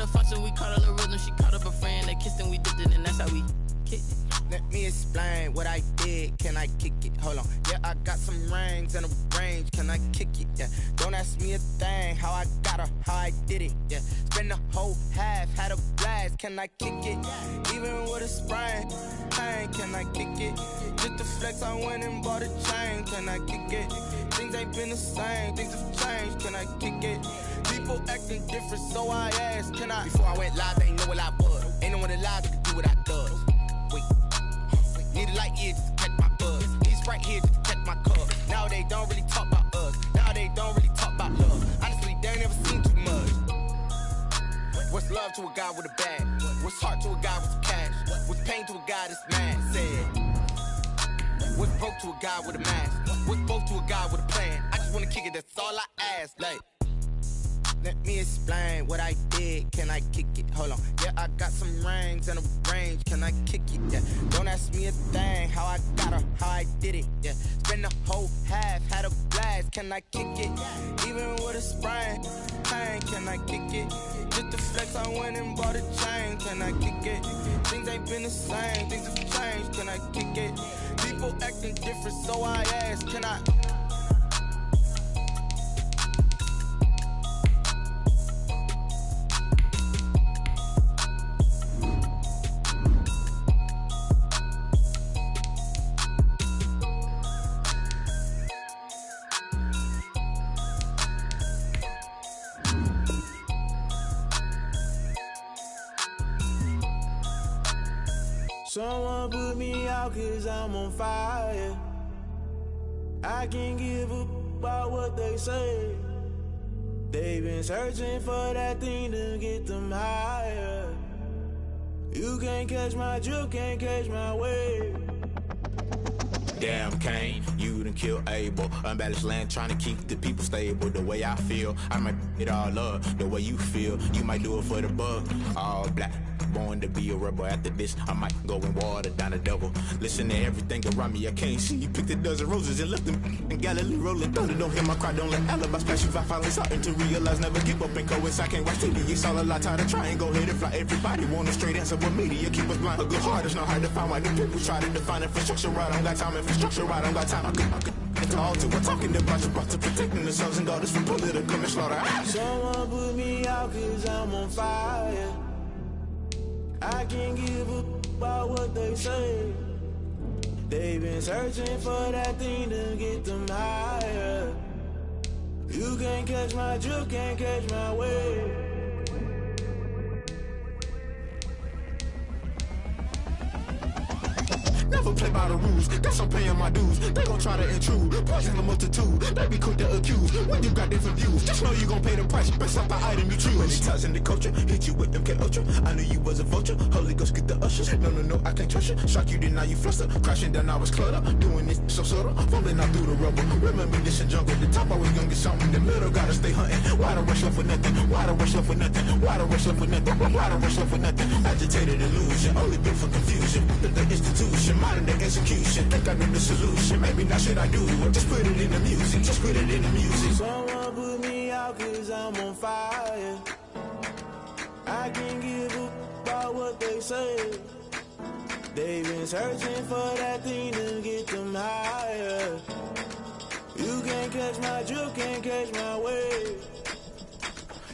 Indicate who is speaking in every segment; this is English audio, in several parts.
Speaker 1: started fussing, we caught a little rhythm. She caught up a friend, they kissed and we dipped it, and that's how we kicked it.
Speaker 2: Let me explain what I did. Can I kick it? Hold on. Yeah, I got some rings and a range. Can I kick it? Yeah. Don't ask me a thing. How I got her, how I did it. Yeah. Spend the whole half, had a blast. Can I kick it? Even with a sprain, pain. Can I kick it? Just to flex, I went and bought a chain. Can I kick it? Things ain't been the same. Things have changed. Can I kick it? People acting different, so I asked. Can I? Before I went live, they ain't know what I was. Ain't no one alive that could do what I does. Wait. Need a light here just to catch my buzz. Need Sprite here just to catch my cup. Now they don't really talk about us. Now they don't really talk about love. Honestly, they ain't never seen too much. What's love to a guy with a bag? What's heart to a guy with some cash? What's pain to a guy that's mad? Said. What's broke to a guy with a mask? What's broke to a guy with a plan? I just wanna kick it, that's all I ask. Like, let me explain what I did. Can I kick it? Hold on. Yeah, I got some rings and a range. Can I kick it? Yeah. Don't ask me a thing. How I got her, how I did it. Yeah. Spend the whole half, had a blast. Can I kick it? Even with a sprain, pain. Can I kick it? Just to flex, I went and bought a chain. Can I kick it? Things ain't been the same. Things have changed. Can I kick it? People acting different, so I ask. Can I?
Speaker 3: Someone put me out 'cause I'm on fire. I can't give a about what they say. They've been searching for that thing to get them higher. You can't catch my drift, can't catch my wave.
Speaker 4: Damn, Kane, you done killed Abel. Unbalanced land, trying to keep the people stable. The way I feel, I might it all up. The way you feel, you might do it for the bug. All black, born to be a rebel. After this, I might go and water down the devil. Listen to everything around me, I can't see. You picked a dozen roses and left them in Galilee rolling thunder. Don't hear my cry, don't let alibis splash. If I finally starting to realize, never give up and coincide. I can't watch TV, it's all a lot. Time to try and go ahead and fly. Everybody want a straight answer, but media keep us blind. A good heart is not hard to find. Why the people try to define infrastructure right? I don't got time. Infrastructure right, I don't got time. I could talk to. We're talking about to protecting the sons and daughters from political and slaughter.
Speaker 3: Someone put me out 'cause I'm on fire. I can't give a about what they say. They've been searching for that thing to get them higher. You can't catch my drift, can't catch my wave.
Speaker 4: Never play by the rules, guess I'm paying my dues. They gon' try to intrude, poison the multitude. They be quick to accuse, when you got different views. Just know you gon' pay the price, based off the item you choose. Many times in the culture, hit you with MK Ultra. I knew you was a vulture, Holy Ghost get the ushers. No, I can't trust you. Shock you, then now you fluster. Crashing down, I was cluttered. Doing this so subtle, fumbling out through the rubble. Remember this in jungle, the top I was young, get something in the middle, gotta stay hunting. Why the rush left with nothing? Why the rush left with nothing? Why the rush left with nothing? Why the rush left with nothing? Agitated illusion, only built for confusion. The institution, modern day execution. Think I know the solution. Maybe not should I do it? Just put it in the music. Just put it in the music.
Speaker 3: Someone put me out 'cause I'm on fire. I can't give a about what they say. They've been searching for that thing to get them higher. You can't catch my drift, can't catch my wave.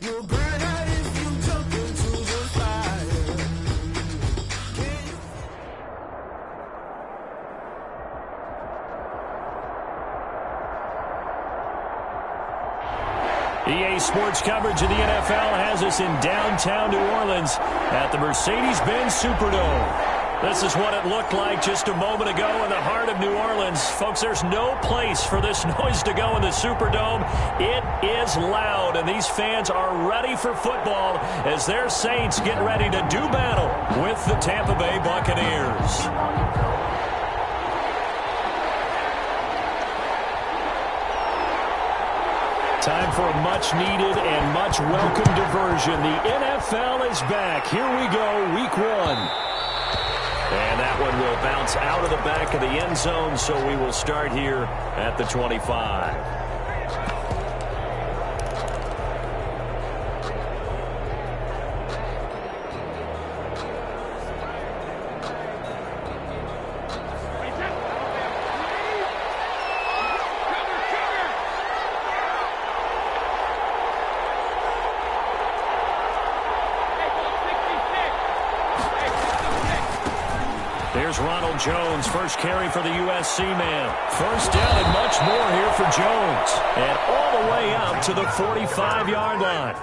Speaker 3: You'll burn out if you jump into the fire.
Speaker 5: EA Sports coverage of the NFL has us in downtown New Orleans at the Mercedes-Benz Superdome. This is what it looked like just a moment ago in the heart of New Orleans. Folks, there's no place for this noise to go in the Superdome. It is loud, and these fans are ready for football as their Saints get ready to do battle with the Tampa Bay Buccaneers. Time for a much-needed and much-welcome diversion. The NFL is back. Here we go, Week 1. And that one will bounce out of the back of the end zone, so we will start here at the 25. Here's Ronald Jones, first carry for the USC man. First down and much more here for Jones. And all the way out to the 45-yard line.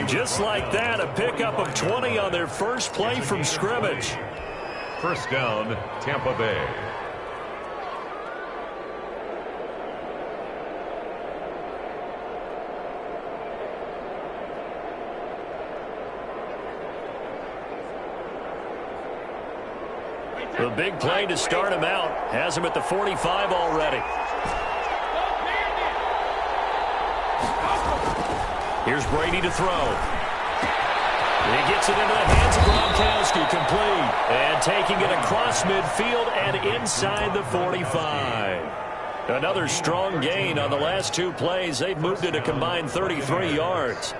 Speaker 5: Just like that, a pickup of 20 on their first play from scrimmage.
Speaker 6: First down, Tampa Bay.
Speaker 5: The big play to start him out. Has him at the 45 already. Here's Brady to throw. He gets it into the hands of Gronkowski, complete. And taking it across midfield and inside the 45. Another strong gain on the last two plays. They've moved it a combined 33 yards.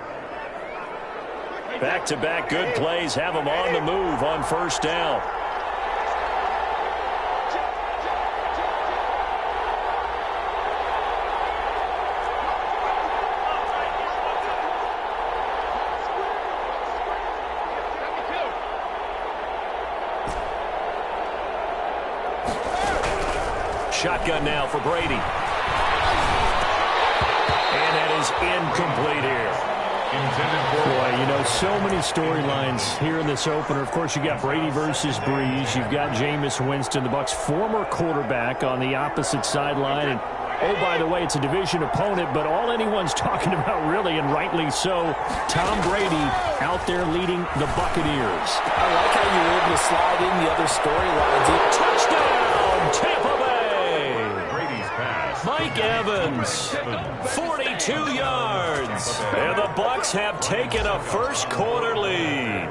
Speaker 5: Back-to-back good plays have them on the move on first down. Shotgun now for Brady. And that is incomplete here. Boy, you know, so many storylines here in this opener. Of course, you got Brady versus Breeze. You've got Jameis Winston, the Bucs' former quarterback, on the opposite sideline. And, oh, by the way, it's a division opponent, but all anyone's talking about, really, and rightly so, Tom Brady out there leading the Buccaneers.
Speaker 7: I like how you were able to slide in the other storylines.
Speaker 5: Touchdown, Tampa Bay! Mike Evans, 42 yards. And the Bucs have taken a first quarter lead.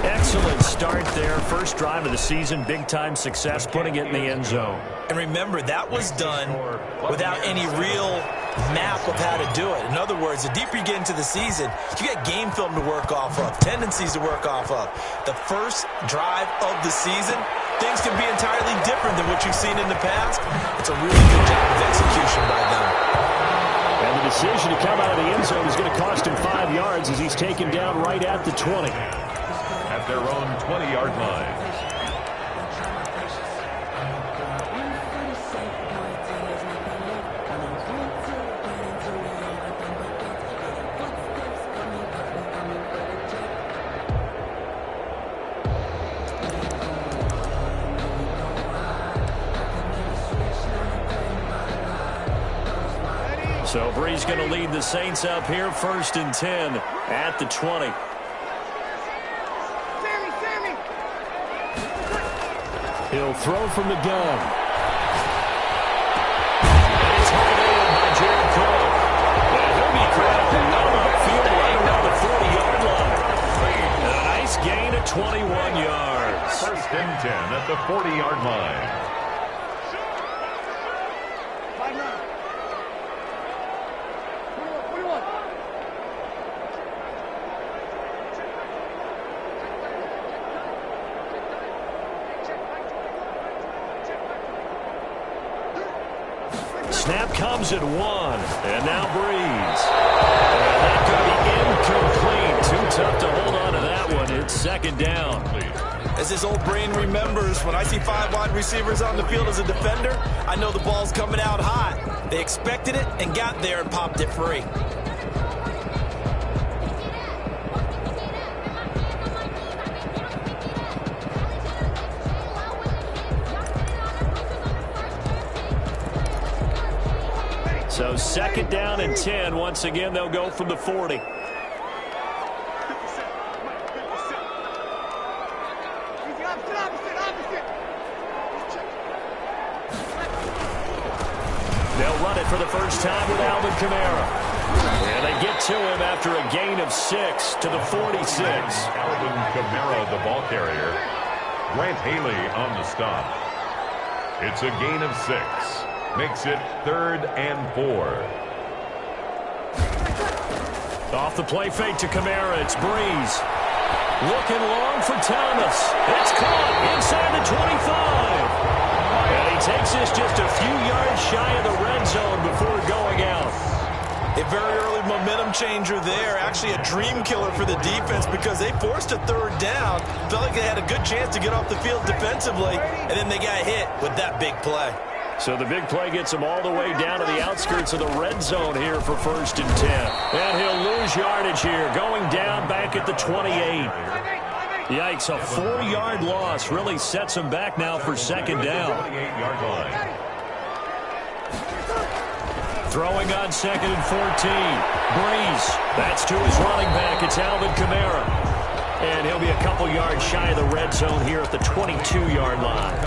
Speaker 5: Excellent start there. First drive of the season. Big-time success, putting it in the end zone.
Speaker 7: And remember, that was done without any real map of how to do it. In other words, the deeper you get into the season, you got game film to work off of, tendencies to work off of. The first drive of the season, things can be entirely different than what you've seen in the past. It's a really good job of execution by them.
Speaker 5: And the decision to come out of the end zone is going to cost him 5 yards as he's taken down right at the 20.
Speaker 6: At their own 20-yard line.
Speaker 5: So Bree's going to lead the Saints up here, 1st and 10 at the 20. He'll throw from the gun. And it's hard in by Jared Cook. And he'll be grabbed and out of the field right around the 40-yard line. And a nice gain of 21 yards.
Speaker 6: 1st and 10 at the 40-yard line.
Speaker 5: Snap comes at 1, and now Breeze. And that's going to be incomplete. Too tough to hold on to that one. It's 2nd down.
Speaker 7: As his old brain remembers, when I see 5 wide receivers on the field as a defender, I know the ball's coming out hot. They expected it and got there and popped it free.
Speaker 5: So 2nd down and 10. Once again, they'll go from the 40. They'll run it for the first time with Alvin Kamara. And they get to him after a gain of 6 to the 46.
Speaker 6: Alvin Kamara, the ball carrier. Grant Haley on the stop. It's a gain of 6. Makes it 3rd and 4.
Speaker 5: Off the play fake to Kamara. It's Breeze. Looking long for Thomas. It's caught inside the 25. And he takes this just a few yards shy of the red zone before going out.
Speaker 7: A very early momentum changer there. Actually a dream killer for the defense because they forced a third down. Felt like they had a good chance to get off the field defensively, and then they got hit with that big play.
Speaker 5: So the big play gets him all the way down to the outskirts of the red zone here for 1st and 10. And he'll lose yardage here, going down back at the 28. Yikes, a 4-yard loss really sets him back now for 2nd down.
Speaker 6: 28-yard line.
Speaker 5: Throwing on 2nd and 14. Breeze. That's to his running back. It's Alvin Kamara. And he'll be a couple yards shy of the red zone here at the 22-yard line.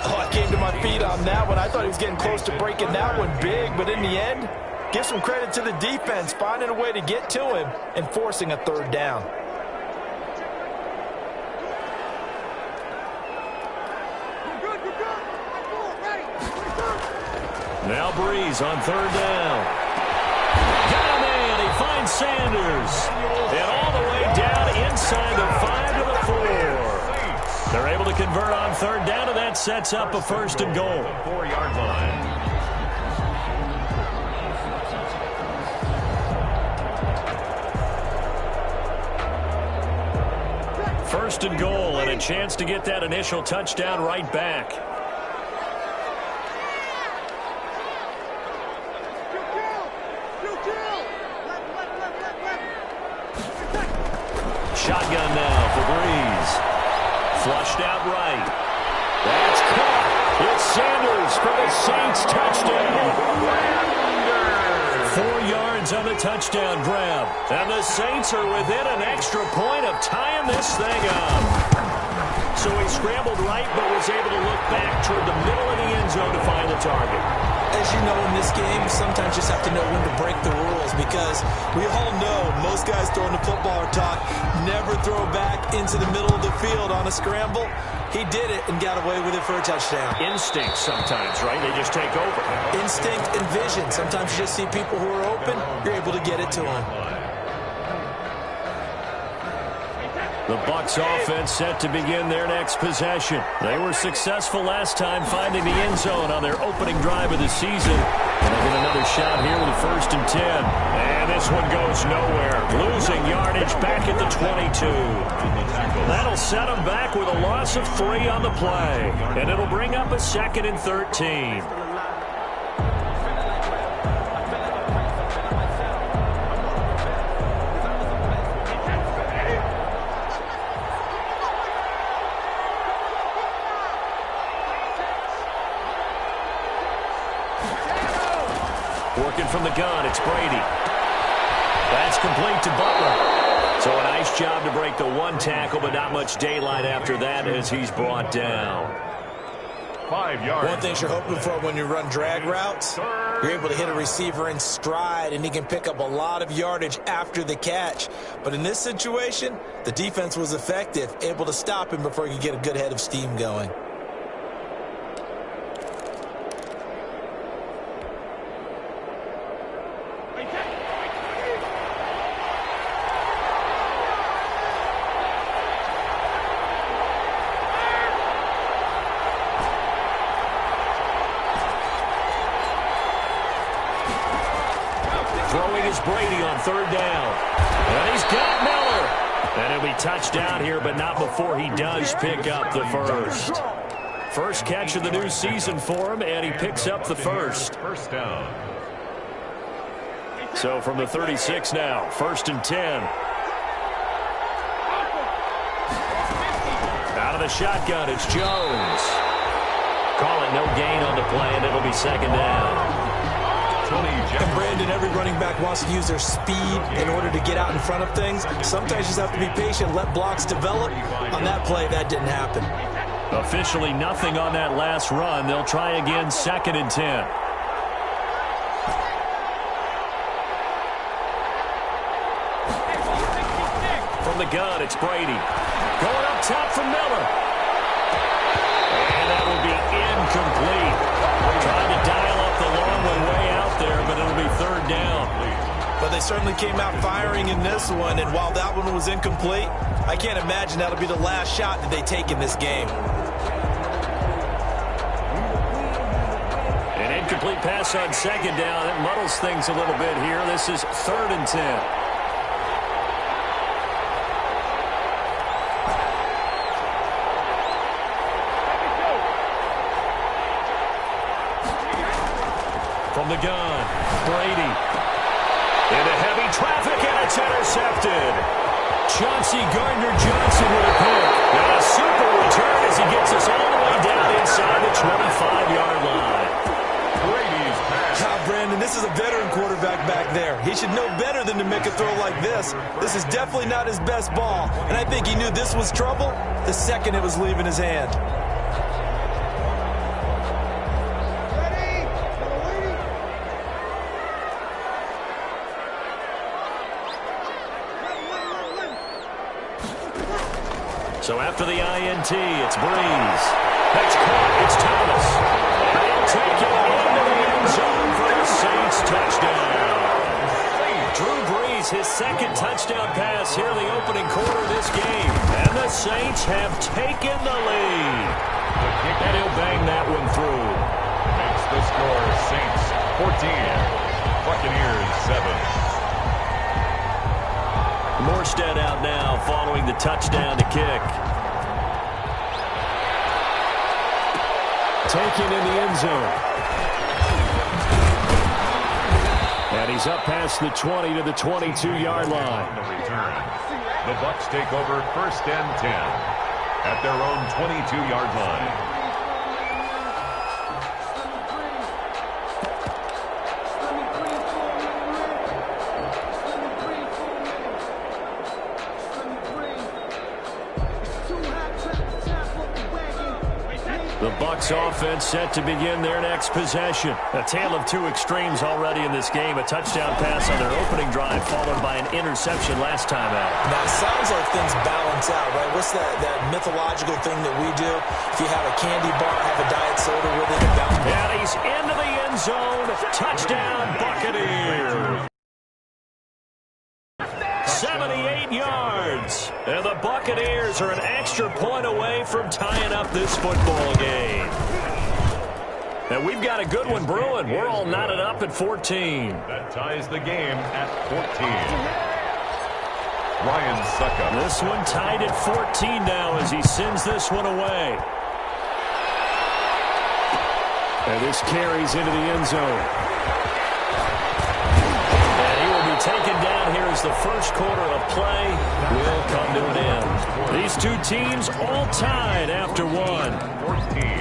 Speaker 7: Oh, I came to my feet on that one. I thought he was getting close to breaking that one big, but in the end, give some credit to the defense, finding a way to get to him and forcing a 3rd down.
Speaker 5: Now Breeze on 3rd down. Got him in. He finds Sanders. And all the way down inside the 5 to the 4. They're able to convert on 3rd down, and that sets up a 1st and goal.
Speaker 6: 4-yard line.
Speaker 5: 1st and goal, and a chance to get that initial touchdown right back. Shotgun now for Breeze. Flushed out right. That's caught. It's Sanders for the Saints touchdown. 4 yards on the touchdown grab. And the Saints are within an extra point of tying this thing up. So he scrambled right but was able to look back toward the middle of the end zone to find the target.
Speaker 7: As you know, in this game, sometimes you just have to know when to break the rules because we all know most guys throwing the football are taught never throw back into the middle of the field on a scramble. He did it and got away with it for a touchdown.
Speaker 5: Instinct sometimes, right? They just take over.
Speaker 7: Instinct and vision. Sometimes you just see people who are open, you're able to get it to them.
Speaker 5: The Bucs offense set to begin their next possession. They were successful last time finding the end zone on their opening drive of the season. And they get another shot here with a 1st and 10. And this one goes nowhere. Losing yardage back at the 22. That'll set them back with a loss of 3 on the play. And it'll bring up a 2nd and 13. Working from the gun, it's Brady. That's complete to Butler. So a nice job to break the 1 tackle, but not much daylight after that as he's brought down.
Speaker 6: 5 yards.
Speaker 7: One thing you're hoping for when you run drag routes, you're able to hit a receiver in stride, and he can pick up a lot of yardage after the catch. But in this situation, the defense was effective, able to stop him before he could get a good head of steam going.
Speaker 5: Throwing is Brady on 3rd down. And he's got Miller. And he'll be touched down here, but not before he does pick up the first. First catch of the new season for him, and he picks up the first.
Speaker 6: 1st down.
Speaker 5: So from the 36 now, 1st and 10. Out of the shotgun, it's Jones. Call it no gain on the play, and it'll be 2nd down.
Speaker 7: And Brandon, every running back wants to use their speed in order to get out in front of things. Sometimes you just have to be patient, let blocks develop. On that play, that didn't happen.
Speaker 5: Officially nothing on that last run. They'll try again, 2nd and 10. From the gun, it's Brady. Going up top for Miller. And that will be incomplete. Trying to dial up the long one way out there, but it'll be 3rd down.
Speaker 7: But they certainly came out firing in this one, and while that one was incomplete, I can't imagine that'll be the last shot that they take in this game.
Speaker 5: An incomplete pass on second down. It muddles things a little bit here. This is 3rd and 10. From the gun, Brady. Into heavy traffic, and it's intercepted. Chauncey Gardner-Johnson with a pick. And a super return as he gets us all the way down inside the 25-yard line.
Speaker 6: Brady's pass.
Speaker 7: God, Brandon, this is a veteran quarterback back there. He should know better than to make a throw like this. This is definitely not his best ball, and I think he knew this was trouble the second it was leaving his hand.
Speaker 5: So after the INT, it's Breeze. That's caught. It's Thomas. And he'll take it into the end zone for the Saints touchdown. Drew Brees, his second touchdown pass here in the opening quarter of this game. And the Saints have taken the lead. And he'll bang that one through.
Speaker 6: Makes the score Saints 14, Buccaneers 7.
Speaker 5: Morstead out now following the touchdown to kick. Taken in the end zone. And he's up past the 20 to the 22-yard line.
Speaker 6: On the return, the Bucs take over 1st and 10 at their own 22-yard line.
Speaker 5: The Bucs offense set to begin their next possession. A tale of two extremes already in this game. A touchdown pass on their opening drive followed by an interception last time out.
Speaker 7: Now, it sounds like things balance out, right? What's that mythological thing that we do? If you have a candy bar, have a diet soda with it, and bounce.
Speaker 5: And he's into the end zone. Touchdown, Buccaneers. 78 yards. And the Buccaneers are an extra point away from tying up this football game. And we've got a good one brewing. We're all knotted up at 14.
Speaker 6: That ties the game at 14. Ryan Suckup.
Speaker 5: This one tied at 14 now as he sends this one away. And this carries into the end zone. Taken down here as the first quarter of play will come to an end. These two teams all tied after one.
Speaker 6: 14.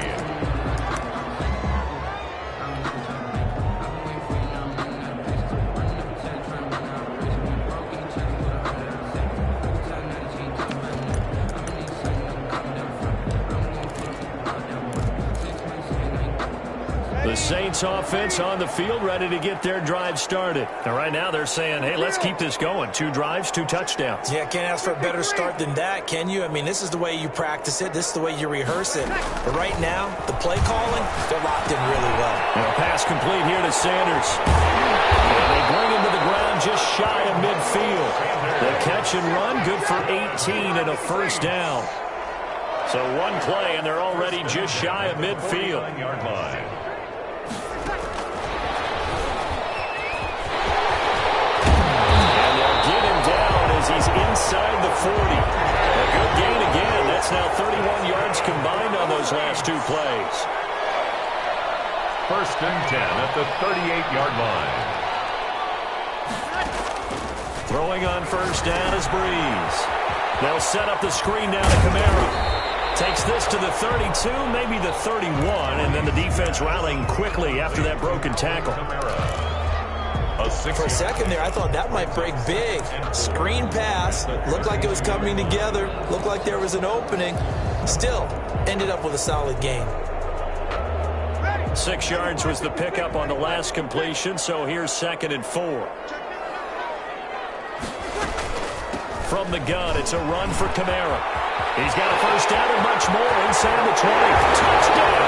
Speaker 5: The Saints offense on the field ready to get their drive started. And right now they're saying, hey, let's keep this going. 2 drives, 2 touchdowns.
Speaker 7: Yeah, can't ask for a better start than that, can you? I mean, this is the way you practice it. This is the way you rehearse it. But right now, the play calling, they're locked in really well.
Speaker 5: And a pass complete here to Sanders. And they bring him to the ground just shy of midfield. The catch and run, good for 18 and a first down. So one play, and they're already just shy of midfield.
Speaker 6: 9-yard line.
Speaker 5: He's inside the 40. A good gain again. That's now 31 yards combined on those last 2 plays.
Speaker 6: 1st and 10 at the 38-yard line.
Speaker 5: Throwing on first down is Breeze. They'll set up the screen down to Kamara. Takes this to the 32, maybe the 31, and then the defense rallying quickly after that broken tackle.
Speaker 6: Kamara.
Speaker 7: For a second there, I thought that might break big. Screen pass. Looked like it was coming together. Looked like there was an opening. Still, ended up with a solid gain.
Speaker 5: 6 yards was the pickup on the last completion, so here's 2nd and 4. From the gun, it's a run for Kamara. He's got a first down and much more inside the 20. Touchdown,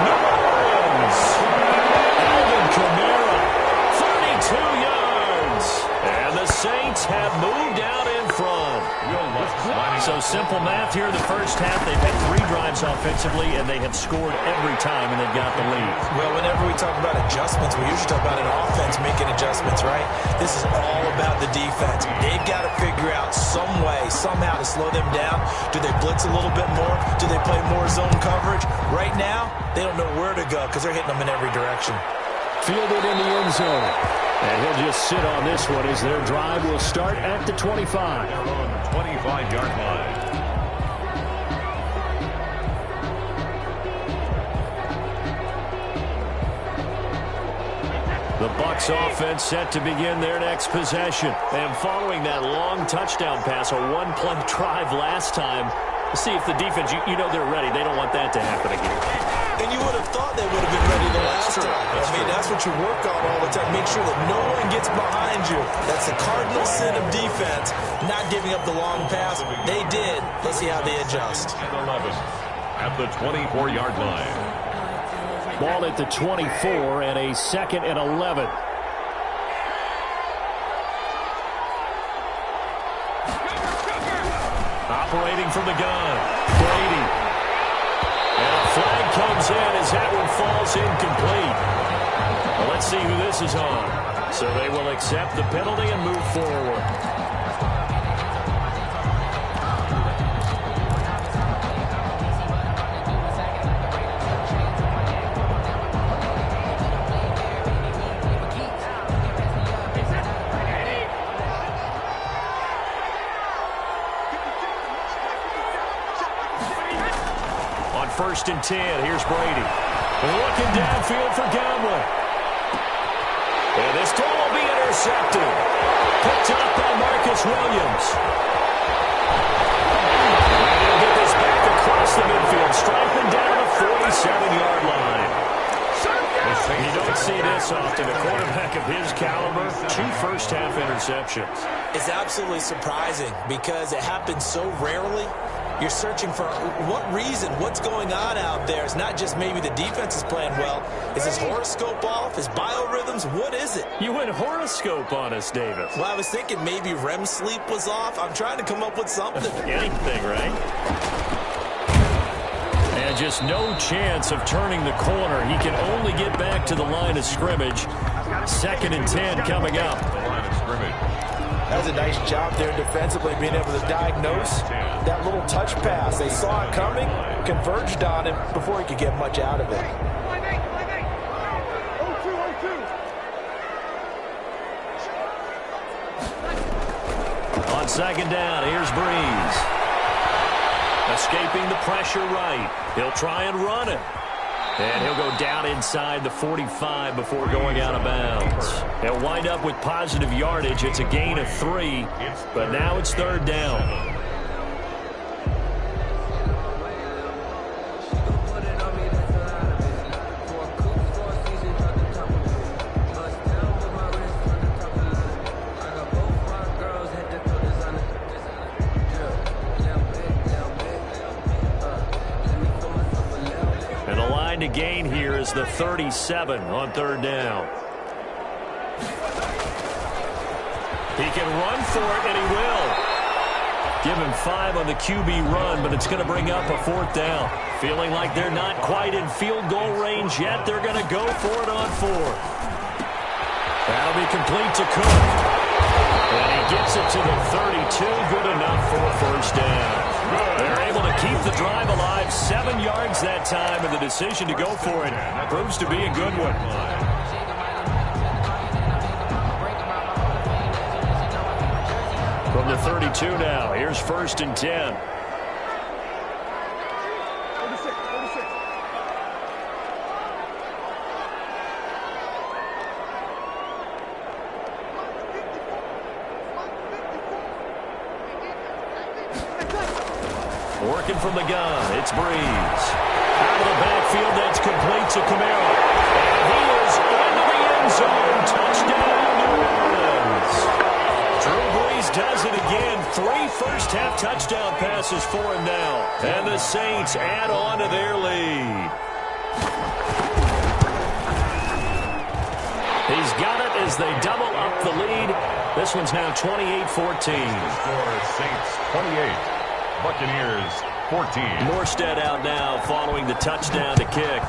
Speaker 5: New Orleans! Alvin Kamara. 2 yards. And the Saints have moved out in front. So simple math here. The first half, they've had 3 drives offensively, and they have scored every time, and they've got the lead.
Speaker 7: Well, whenever we talk about adjustments, we usually talk about an offense making adjustments, right? This is all about the defense. They've got to figure out some way, somehow to slow them down. Do they blitz a little bit more? Do they play more zone coverage? Right now, they don't know where to go because they're hitting them in every direction.
Speaker 5: Fielded in the end zone. And he'll just sit on this one as their drive will start at the 25.
Speaker 6: 25-yard line.
Speaker 5: The Bucs offense set to begin their next possession. And following that long touchdown pass, a one-play drive last time, see if the defense, you know they're ready. They don't want that to happen again.
Speaker 7: And you would have thought they would have been ready the last time. I mean, that's what you work on all the time. Make sure that no one gets behind you. That's the cardinal sin of defense, not giving up the long pass. They did. Let's see how they adjust.
Speaker 6: And 11 at the 24-yard line.
Speaker 5: Ball at the 24 and a 2nd and 11. Operating from the gun, Brady. And a flag comes in as that one falls incomplete. Well, let's see who this is on. So they will accept the penalty and move forward. On 1st and 10, here's Brady. Looking downfield for Gamble. And this ball will be intercepted. Picked up by Marcus Williams. And he'll get this back across the midfield, striping down the 47-yard line. You don't see this often. A quarterback of his caliber, 2 first-half interceptions.
Speaker 7: It's absolutely surprising because it happens so rarely. You're searching for what reason, what's going on out there. It's not just maybe the defense is playing well. Is his horoscope off? His biorhythms? What is it?
Speaker 5: You went horoscope on us, Davis.
Speaker 7: Well, I was thinking maybe REM sleep was off. I'm trying to come up with something.
Speaker 5: Anything, right? And just no chance of turning the corner. He can only get back to the line of scrimmage. 2nd and 10 coming up.
Speaker 6: The line of scrimmage.
Speaker 7: That was a nice job there defensively, being able to diagnose that little touch pass. They saw it coming, converged on him before he could get much out of it.
Speaker 5: On 2nd down, here's Breeze. Escaping the pressure right. He'll try and run it. And he'll go down inside the 45 before going out of bounds. They'll wind up with positive yardage. It's a gain of 3, but now it's 3rd down. To gain here is the 37 on 3rd down. He can run for it, and he will. Give him 5 on the QB run, but it's going to bring up a 4th down. Feeling like they're not quite in field goal range yet. They're going to go for it on 4th. That'll be complete to Cook. And he gets it to the 32. Good enough for a 1st down. They're able to keep the drive alive. 7 yards that time, and the decision to go for it proves to be a good one. From the 32 now, here's 1st and 10. Working from the gun, it's Breeze. Out of the backfield, that's complete to Camara. And he is into the end zone. Touchdown, New Orleans. Drew Brees does it again. 3 first-half touchdown passes for him now. And the Saints add on to their lead. He's got it as they double up the lead. This one's now 28-14.
Speaker 6: Score Saints 28, Buccaneers 14.
Speaker 5: Morstead out now following the touchdown to kick.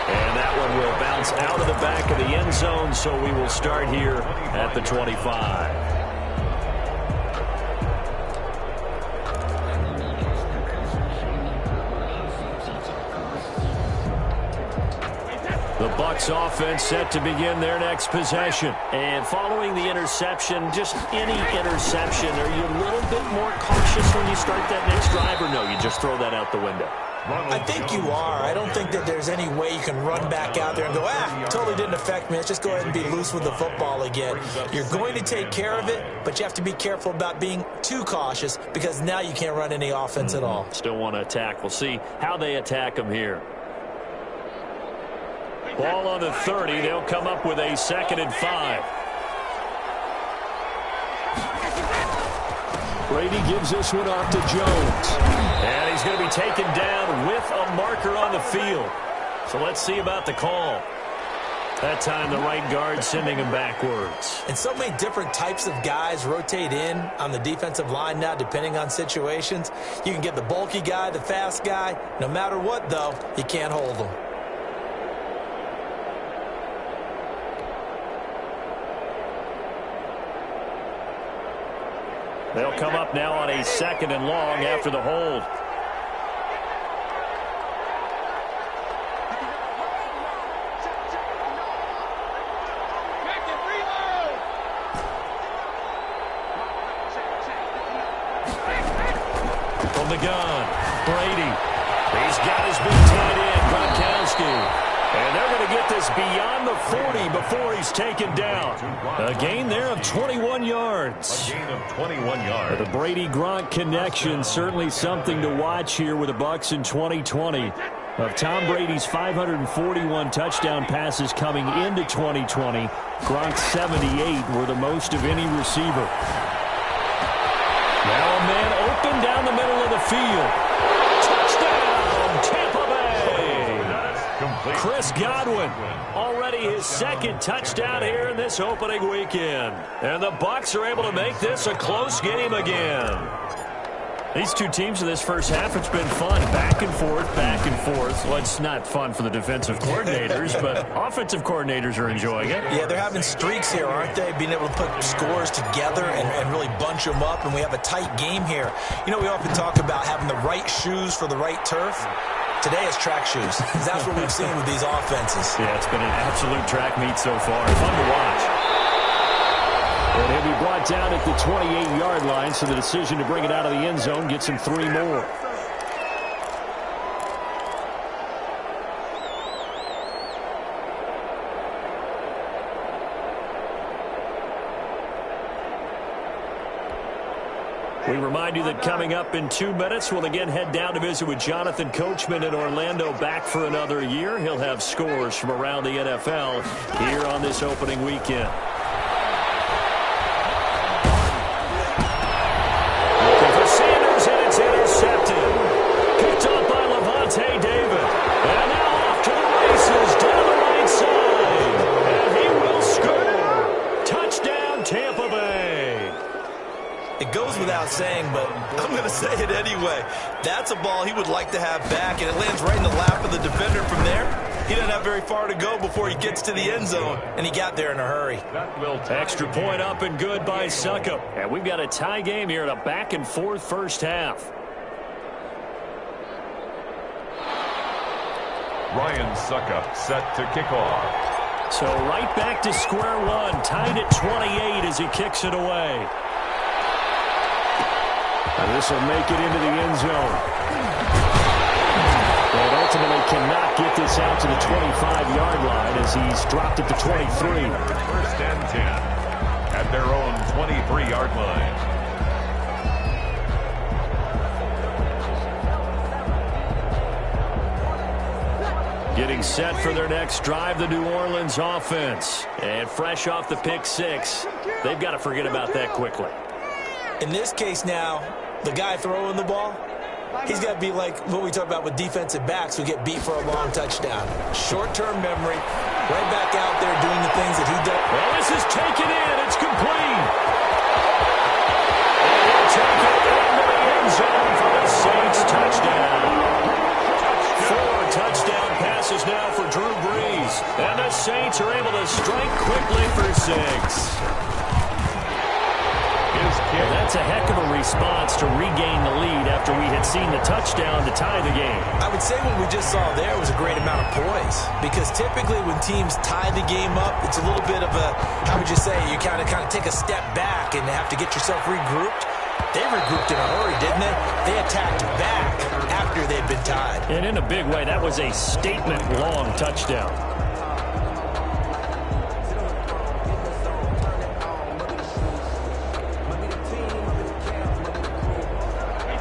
Speaker 5: And that one will bounce out of the back of the end zone, so we will start here at the 25. The Bucs offense set to begin their next possession. And following the interception, just any interception, are you a little bit more cautious when you start that next drive, or no, you just throw that out the window?
Speaker 7: I think you are. I don't think that there's any way you can run back out there and go, totally didn't affect me. Let's just go ahead and be loose with the football again. You're going to take care of it, but you have to be careful about being too cautious because now you can't run any offense at all.
Speaker 5: Still want to attack. We'll see how they attack them here. Ball on the 30. They'll come up with a 2nd and 5. Brady gives this one off to Jones. And he's going to be taken down with a marker on the field. So let's see about the call. That time the right guard sending him backwards.
Speaker 7: And so many different types of guys rotate in on the defensive line now depending on situations. You can get the bulky guy, the fast guy. No matter what, though, you can't hold them.
Speaker 5: They'll come up now on a 2nd and long after the hold. From the gun, Brady. He's got his big tight end, Gronkowski. And they're going to get this beyond the 40 before he's taken down. A gain there of 21 yards.
Speaker 6: A gain of 21 yards.
Speaker 5: The Brady-Gronk connection, certainly something to watch here with the Bucs in 2020. Of Tom Brady's 541 touchdown passes coming into 2020, Gronk's 78 were the most of any receiver. Now a man open down the middle of the field. Touchdown, Tampa Bay! Chris Godwin, already his 2nd touchdown here in this opening weekend. And the Bucs are able to make this a close game again. These two teams in this first half, it's been fun. Back and forth, back and forth. Well, it's not fun for the defensive coordinators, but offensive coordinators are enjoying it.
Speaker 7: Yeah, they're having streaks here, aren't they? Being able to put scores together and really bunch them up, and we have a tight game here. You know, we often talk about having the right shoes for the right turf. Today is track shoes. That's what we've seen with these offenses.
Speaker 5: Yeah, it's been an absolute track meet so far. Fun to watch. And he'll be brought down at the 28-yard line, so the decision to bring it out of the end zone gets him 3 more. We remind you that coming up in 2 minutes, we'll again head down to visit with Jonathan Coachman in Orlando, back for another year. He'll have scores from around the NFL here on this opening weekend. Looking for Sanders, and it's intercepted. Picked up by Levante David. And now off to the races down the right side. And he will score. Touchdown, Tampa Bay.
Speaker 7: It goes without saying, but I'm going to say it anyway. That's a ball he would like to have back, and it lands right in the lap of the defender from there. He doesn't have very far to go before he gets to the end zone, and he got there in a hurry.
Speaker 5: Extra point up and good by Succop. And we've got a tie game here in a back-and-forth first half.
Speaker 6: Ryan Succop set to kick off.
Speaker 5: So right back to square one, tied at 28 as he kicks it away. And this will make it into the end zone. And ultimately cannot get this out to the 25-yard line as he's dropped at the 23.
Speaker 6: 1st and 10 at their own 23-yard line.
Speaker 5: Getting set for their next drive, the New Orleans offense. And fresh off the pick 6, they've got to forget about that quickly.
Speaker 7: In this case now, the guy throwing the ball, He's got to be like what we talk about with defensive backs who get beat for a long touchdown. Short-term memory, right back out there doing the things that he does.
Speaker 5: Well, this is taken in. It's complete. And he'll take it into the end zone for the Saints touchdown. 4 touchdown passes now for Drew Brees. And the Saints are able to strike quickly for 6. Well, that's a heck of a response to regain the lead after we had seen the touchdown to tie the game.
Speaker 7: I would say what we just saw there was a great amount of poise, because typically when teams tie the game up, it's a little bit of a, how would you say, you kind of take a step back and have to get yourself regrouped. They regrouped in a hurry, didn't they? They attacked back after they'd been tied.
Speaker 5: And in a big way, that was a statement-long touchdown.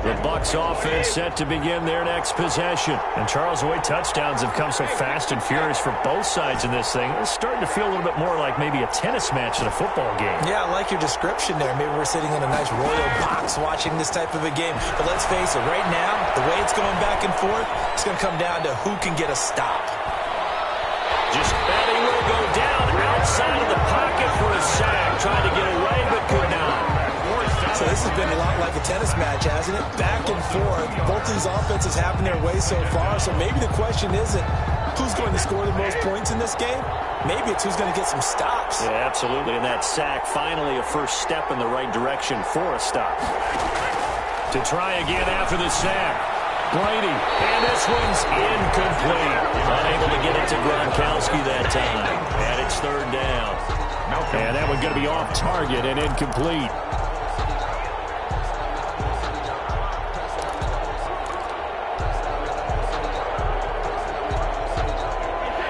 Speaker 5: The Bucs offense set to begin their next possession. And Charles, the way touchdowns have come so fast and furious for both sides in this thing, it's starting to feel a little bit more like maybe a tennis match than a football game.
Speaker 7: Yeah, I like your description there. Maybe we're sitting in a nice royal box watching this type of a game. But let's face it, right now, the way it's going back and forth, it's going to come down to who can get a stop.
Speaker 5: And he will go down outside of the pocket for a sack. Trying to get away, but could not.
Speaker 7: So this has been a lot like a tennis match, hasn't it? Back and forth. Both these offenses having their way so far. So maybe the question isn't who's going to score the most points in this game. Maybe it's who's going to get some stops.
Speaker 5: Yeah, absolutely. And that sack, finally a first step in the right direction for a stop. To try again after the sack. Brady. And this one's incomplete. Unable to get it to Gronkowski that time. And it's 3rd down. And that one going to be off target and incomplete.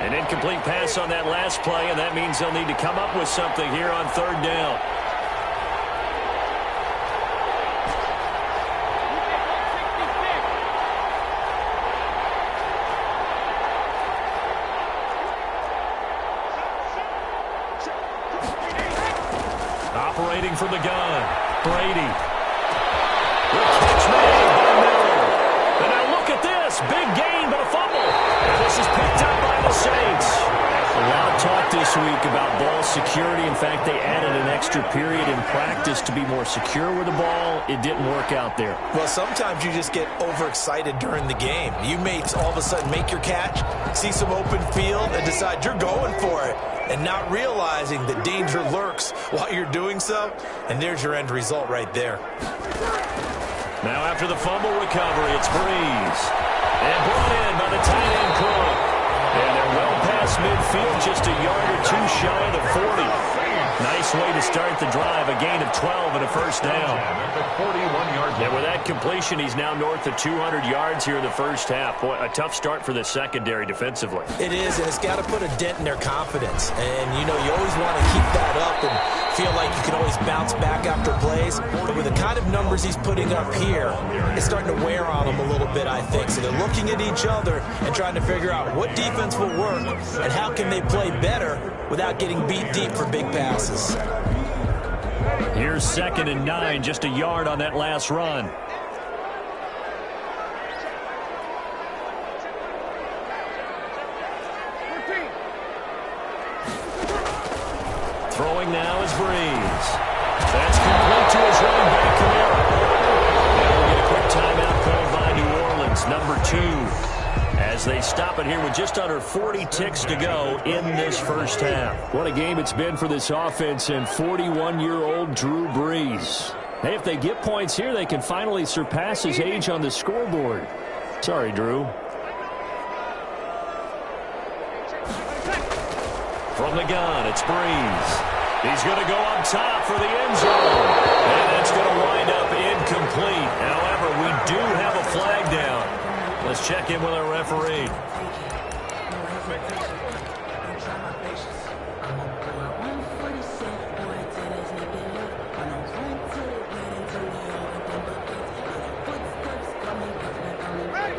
Speaker 5: An incomplete pass on that last play, and that means they'll need to come up with something here on 3rd down. Operating from the gun, Brady. The catch made by Miller. And now look at this, big gain, but a fumble. And this is picked up by the Saints. A lot of talk this week about ball security. In fact, they added an extra period in practice to be more secure with the ball. It didn't work out there.
Speaker 7: Well, sometimes you just get overexcited during the game. You may all of a sudden make your catch, see some open field, and decide you're going for it, and not realizing that danger lurks while you're doing so. And there's your end result right there.
Speaker 5: Now after the fumble recovery, it's Brees. And brought in by the tight end Cook. And they're well past midfield, just a yard or two shy of the 40. Nice way to start the drive, a gain of 12 and a first down. And with that completion, he's now north of 200 yards here in the first half. Boy, a tough start for the secondary defensively.
Speaker 7: It is, and it's got to put a dent in their confidence. And, you know, you always want to keep that up and feel like you can always bounce back after plays. But with the kind of numbers he's putting up here, it's starting to wear on them a little bit, I think. So they're looking at each other and trying to figure out what defense will work and how can they play better without getting beat deep for big passes.
Speaker 5: Here's 2nd and 9, just a yard on that last run. Throwing now is Brees. That's complete to his running back, Kamara. And we'll get a quick timeout called by New Orleans, number 2. As they stop it here with just under 40 ticks to go in this first half. What a game it's been for this offense and 41-year-old Drew Brees. Hey, if they get points here, they can finally surpass his age on the scoreboard. Sorry, Drew. From the gun, it's Brees. He's going to go up top for the end zone. And that's going to wind up incomplete. However, we do have a flag down. Let's check in with our referee.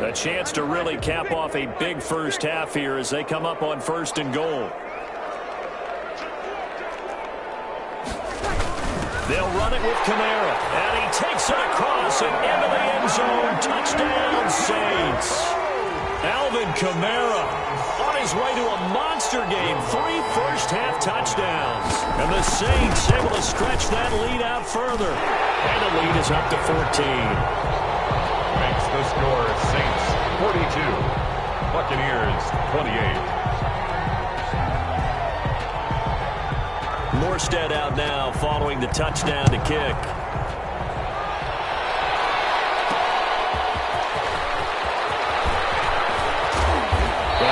Speaker 5: A chance to really cap off a big first half here as they come up on 1st and goal. They'll run it with Kamara. And he takes it across and into the end zone. Touchdown, Saints. Alvin Kamara on his way to a monster game. 3 first-half touchdowns. And the Saints able to stretch that lead out further. And the lead is up to 14.
Speaker 6: Makes the score Saints 42, Buccaneers 28.
Speaker 5: Morstead out now following the touchdown to kick.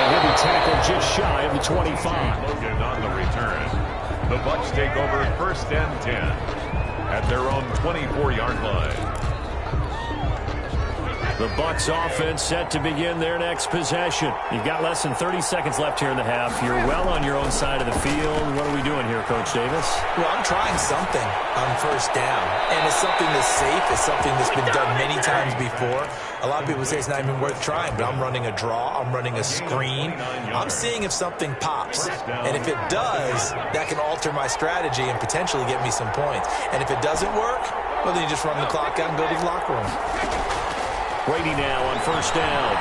Speaker 5: He'll be tackled just shy of the 25.
Speaker 6: Logan on the return. The Bucs take over 1st and 10 at their own 24-yard line.
Speaker 5: The Bucs offense set to begin their next possession. You've got less than 30 seconds left here in the half. You're well on your own side of the field. What are we doing here, Coach Davis?
Speaker 7: Well, I'm trying something on 1st down. And it's something that's safe. It's something that's been done many times before. A lot of people say it's not even worth trying, but I'm running a draw. I'm running a screen. I'm seeing if something pops. And if it does, that can alter my strategy and potentially get me some points. And if it doesn't work, well, then you just run the clock out and go to the locker room.
Speaker 5: Brady now on 1st down.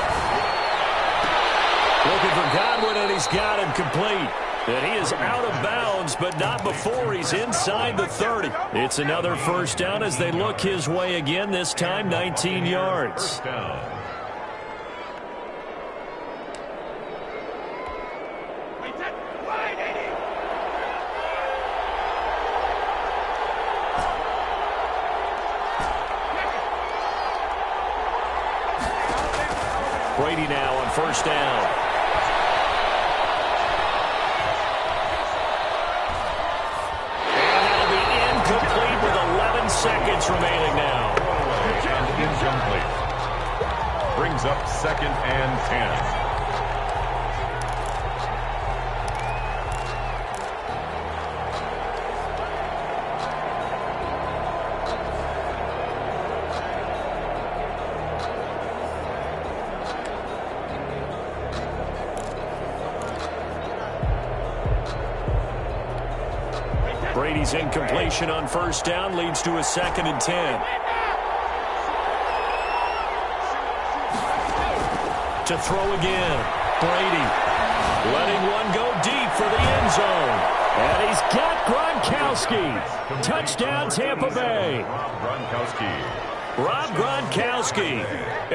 Speaker 5: Looking for Godwin, and he's got him complete. And he is out of bounds, but not before he's inside the 30. It's another 1st down as they look his way again, this time 19 yards.
Speaker 6: 1st down.
Speaker 5: Brady now on 1st down. And that'll be incomplete with 11 seconds remaining now.
Speaker 6: And incomplete. Brings up 2nd and 10.
Speaker 5: Brady's incompletion on 1st down leads to a 2nd and 10. To throw again. Brady letting one go deep for the end zone. And he's got Gronkowski. Touchdown, Tampa Bay. Rob Gronkowski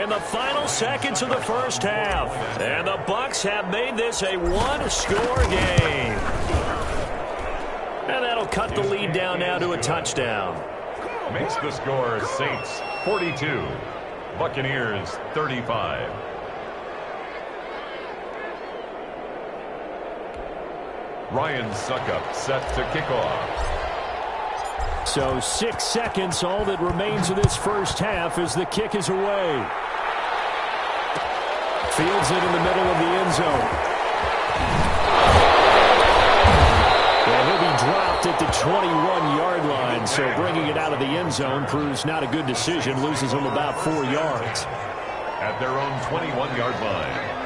Speaker 5: in the final seconds of the 1st half. And the Bucs have made this a one-score game. And that'll cut the lead down now to a touchdown.
Speaker 6: Makes the score Saints 42, Buccaneers 35. Ryan Suckup set to kick off.
Speaker 5: So 6 seconds, all that remains of this 1st half as the kick is away. Fields it in the middle of the end zone. Well, he'll be dropped at the 21-yard line, so bringing it out of the end zone proves not a good decision, loses him about 4 yards.
Speaker 6: At their own 21-yard line.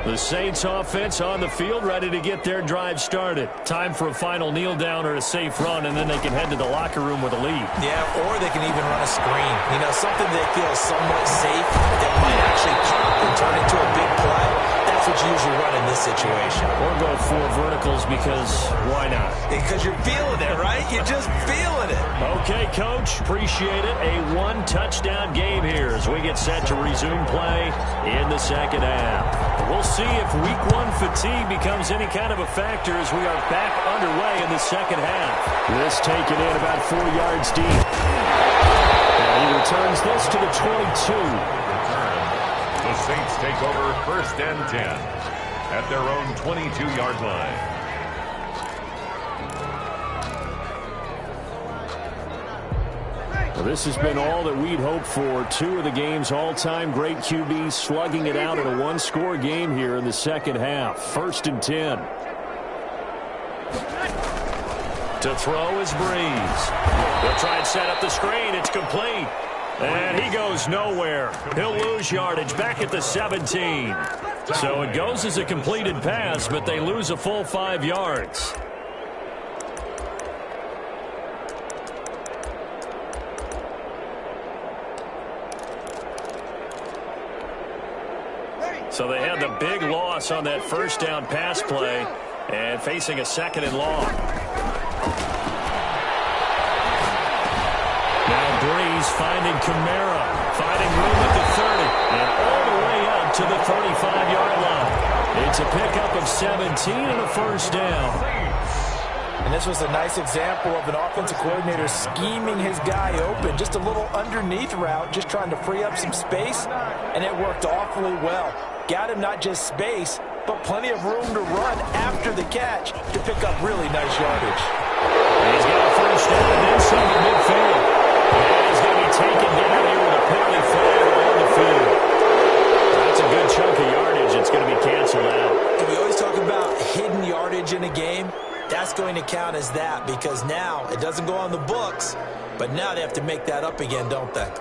Speaker 5: The Saints offense on the field, ready to get their drive started. Time for a final kneel down or a safe run, and then they can head to the locker room with a lead.
Speaker 7: Yeah, or they can even run a screen. You know, something they feel somewhat safe that might actually pop and turn into a big play. That's what you usually run in this situation.
Speaker 5: Or go 4 verticals because why not?
Speaker 7: Because you're feeling it, right? You're just feeling it.
Speaker 5: Okay, Coach. Appreciate it. A 1-touchdown game here as we get set to resume play in the 2nd half. We'll see if Week 1 fatigue becomes any kind of a factor as we are back underway in the 2nd half. This taken in about 4 yards deep. And he returns this to the 22.
Speaker 6: The Saints take over 1st and 10 at their own 22-yard line.
Speaker 5: Well, this has been all that we'd hoped for. 2 of the game's all-time great QBs slugging it out in a 1-score game here in the 2nd half. 1st and 10. To throw is Breeze. They'll try and set up the screen. It's complete. And he goes nowhere. He'll lose yardage back at the 17. So it goes as a completed pass, but they lose a full 5 yards. So they had the big loss on that first down pass play and facing a 2nd and long. Now Breeze finding Kamara, finding room at the 30, and all the way up to the 35-yard line. It's a pickup of 17 and a first down.
Speaker 7: And this was a nice example of an offensive coordinator scheming his guy open. Just a little underneath route, just trying to free up some space, and it worked awfully well. Got him not just space, but plenty of room to run after the catch to pick up really nice yardage.
Speaker 5: He's got a first down and then some at midfield. And he's going to be taken down here with a penalty flag on the field. That's a good chunk of yardage. It's going to be canceled out.
Speaker 7: And we always talk about hidden yardage in a game. That's going to count as that because now it doesn't go on the books, but now they have to make that up again, don't they?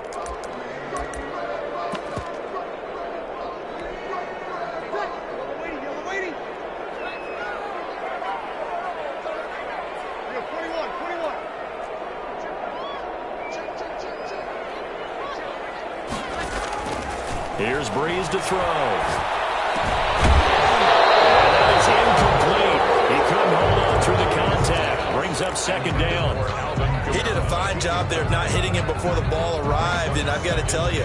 Speaker 5: Here's Breeze to throw. And that is incomplete. He couldn't hold on through the contact. Brings up 2nd down.
Speaker 7: He did a fine job there of not hitting him before the ball arrived, and I've got to tell you,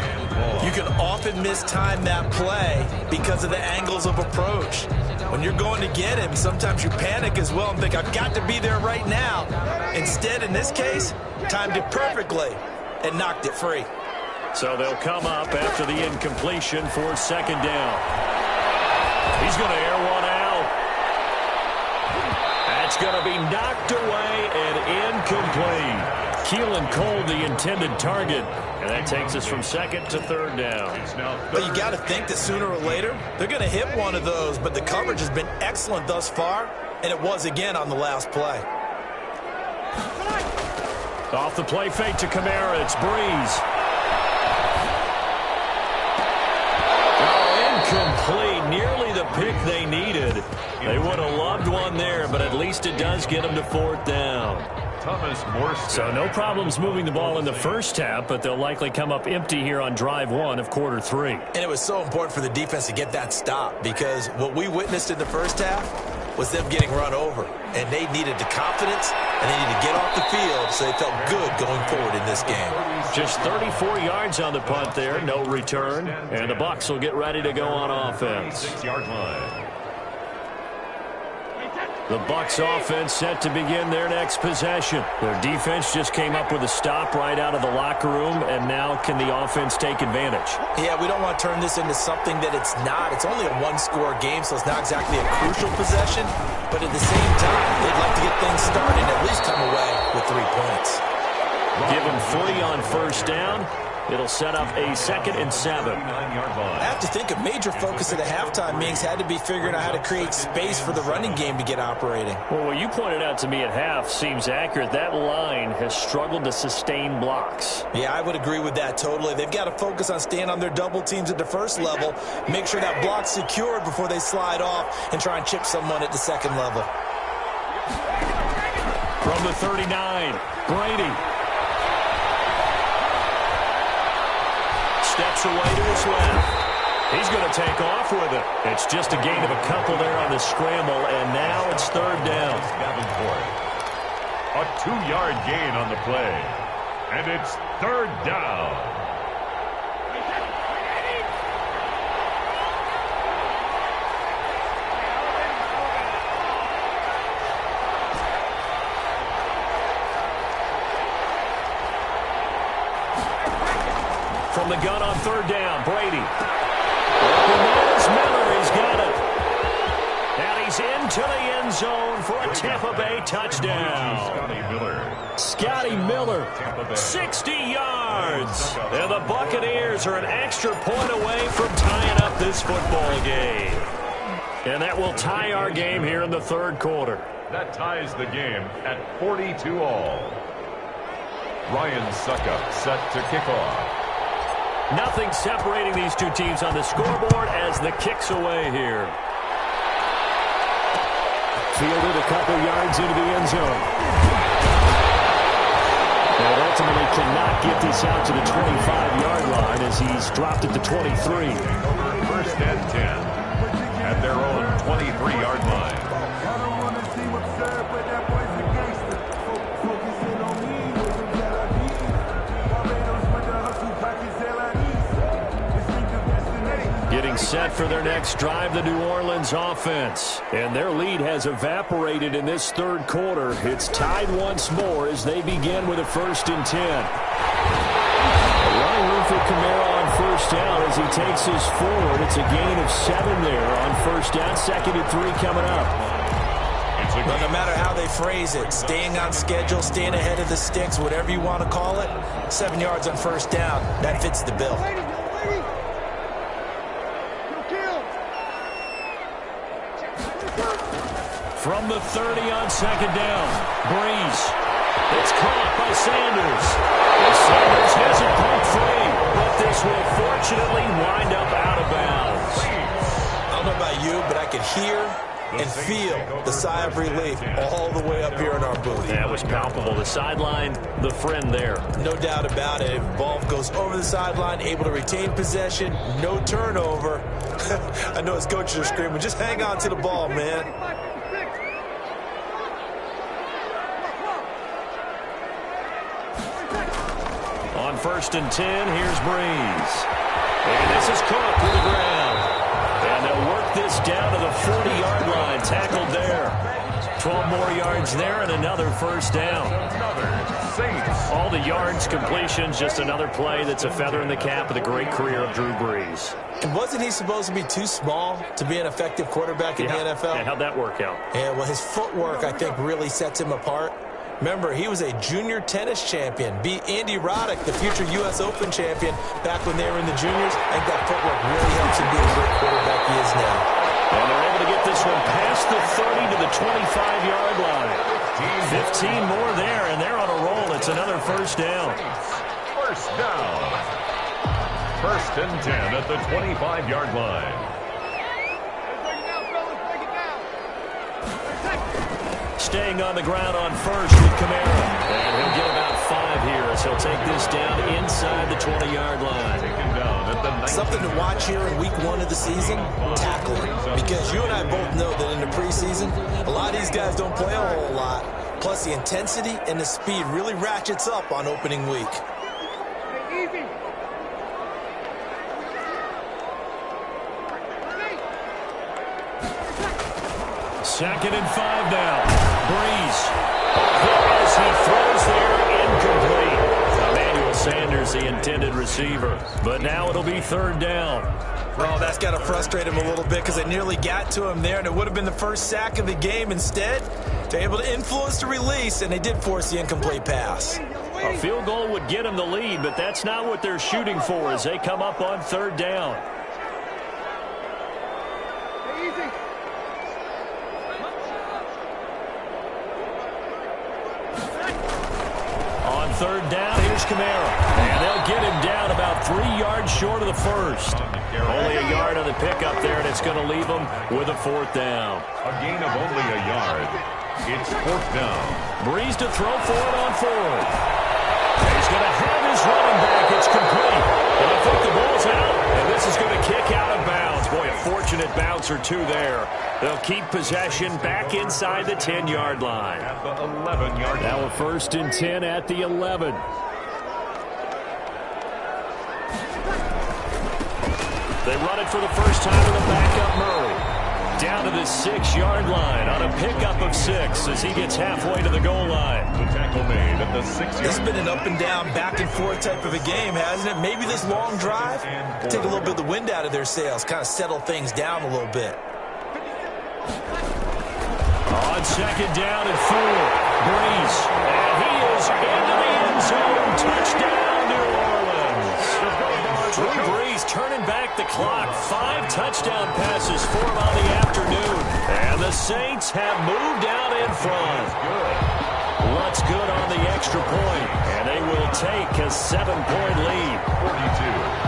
Speaker 7: you can often mistime that play because of the angles of approach. When you're going to get him, sometimes you panic as well and think, I've got to be there right now. Instead, in this case, timed it perfectly and knocked it free.
Speaker 5: So they'll come up after the incompletion for 2nd down. He's going to air one out. That's going to be knocked away and incomplete. Keelan Cole, the intended target. And that takes us from 2nd to 3rd down.
Speaker 7: But you got to think that sooner or later, they're going to hit one of those. But the coverage has been excellent thus far, and it was again on the last play.
Speaker 5: Off the play fake to Kamara, it's Breeze. Complete, nearly the pick they needed. They would have loved one there, but at least it does get them to 4th down. So no problems moving the ball in the first half, but they'll likely come up empty here on drive 1 of quarter 3.
Speaker 7: And it was so important for the defense to get that stop because what we witnessed in the first half was them getting run over. And they needed the confidence, and they needed to get off the field so they felt good going forward in this game.
Speaker 5: Just 34 yards on the punt there, no return. And the Bucs will get ready to go on offense.
Speaker 6: 6-yard line.
Speaker 5: The Bucs offense set to begin their next possession. Their defense just came up with a stop right out of the locker room, and now can the offense take advantage?
Speaker 7: Yeah, we don't want to turn this into something that it's not. It's only a one-score game, so it's not exactly a crucial possession. But at the same time, they'd like to get things started and at least come away with 3 points.
Speaker 5: Give them 3 on first down. It'll set up a 2nd and 7.
Speaker 7: I have to think a major focus at the halftime means had to be figuring out how to create space for the running game to get operating.
Speaker 5: Well, what you pointed out to me at half seems accurate. That line has struggled to sustain blocks.
Speaker 7: Yeah, I would agree with that totally. They've got to focus on staying on their double teams at the first level, make sure that block's secured before they slide off and try and chip someone at the 2nd level.
Speaker 5: From the 39, Brady. Steps away to his left. He's going to take off with it. It's just a gain of a couple there on the scramble, and now it's 3rd down.
Speaker 6: A 2-yard gain on the play, and it's 3rd down.
Speaker 5: From the gun on 3rd down, Brady. There's Miller, he's got it. And he's into the end zone for a Tampa Bay touchdown. Scotty Miller, 60 yards. And the Buccaneers are an extra point away from tying up this football game. And that will tie our game here in the 3rd quarter.
Speaker 6: That ties the game at 42 all. Ryan Suckup set to kick off.
Speaker 5: Nothing separating these two teams on the scoreboard as the kick's away here. Fielded a couple yards into the end zone. And ultimately cannot get this out to the 25-yard line as he's dropped it to 23.
Speaker 6: First and 10 at their own 23-yard line.
Speaker 5: Getting set for their next drive, the New Orleans offense. And their lead has evaporated in this third quarter. It's tied once more as they begin with a 1st and 10. A lot of room for Kamara on first down as he takes his forward. It's a gain of 7 there on first down. 2nd and 3 coming up.
Speaker 7: Well, no matter how they phrase it, staying on schedule, staying ahead of the sticks, whatever you want to call it, 7 yards on first down, that fits the bill.
Speaker 5: From the 30 on 2nd down, Breeze. It's caught by Sanders. And Sanders has it pumped free, but this will fortunately wind up out of bounds.
Speaker 7: I don't know about you, but I could hear and feel the sigh of relief all the way up here in our booth.
Speaker 5: That was palpable. The sideline, the friend there.
Speaker 7: No doubt about it. If the ball goes over the sideline, able to retain possession, no turnover. I know his coaches are screaming, just hang on to the ball, man.
Speaker 5: On 1st and 10, here's Breeze. And this is caught to the ground. And they'll work this down to the 40-yard line. Tackled there. 12 more yards there and another first down. All the yards, completions, just another play that's a feather in the cap of the great career of Drew Brees.
Speaker 7: And wasn't he supposed to be too small to be an effective quarterback in the NFL?
Speaker 5: Yeah, how'd that work out?
Speaker 7: Yeah, well, his footwork, I think, really sets him apart. Remember, he was a junior tennis champion, beat Andy Roddick, the future U.S. Open champion, back when they were in the juniors. I think that footwork really helps him be the great quarterback he is now.
Speaker 5: And they're able to get this one past the 30 to the 25-yard line. 15 more there, and they're on a roll. It's another first down.
Speaker 6: First down. 1st and 10 at the 25-yard line.
Speaker 5: Staying on the ground on first with Kamara. And he'll get about 5 here as he'll take this down inside the 20-yard line.
Speaker 7: Something to watch here in week 1 of the season, tackling. Because you and I both know that in the preseason, a lot of these guys don't play a whole lot. Plus the intensity and the speed really ratchets up on opening week.
Speaker 5: Second and 5 now. Breeze. As he throws there, incomplete. Emmanuel Sanders, the intended receiver. But now it'll be 3rd down.
Speaker 7: Oh, that's got to frustrate him a little bit because they nearly got to him there, and it would have been the first sack of the game. Instead, they're able to influence the release, and they did force the incomplete pass.
Speaker 5: A field goal would get them the lead, but that's not what they're shooting for as they come up on 3rd down. On 3rd down, here's Kamara. And they'll get him down about 3 yards short of the first. Only a yard on the pickup there, and it's going to leave him with a 4th down.
Speaker 6: A gain of only a yard. It's 4th down.
Speaker 5: Breeze to throw for it on 4th. He's going to have his running back. It's complete. And I think the ball's out. And this is going to kick out of bounds. Boy, a fortunate bounce or two there. They'll keep possession back inside the 10-yard line.
Speaker 6: At the 11-yard line.
Speaker 5: Now a 1st and 10 at the 11. They run it for the first time with a backup Murray. Down to the 6-yard line on a pickup of 6 as he gets halfway to the goal line.
Speaker 6: The tackle made at the 6-yard line.
Speaker 7: It's been an up and down, back and forth type of a game, hasn't it? Maybe this long drive, take a little bit of the wind out of their sails, kind of settle things down a little bit.
Speaker 5: On 2nd down and 4, Breeze. And he is into the end zone. Touchdown, New Orleans. Drew Brees turning back the clock. 5 touchdown passes for him on the afternoon. And the Saints have moved out in front. Looks good on the extra point, and they will take a 7-point lead.
Speaker 6: 42.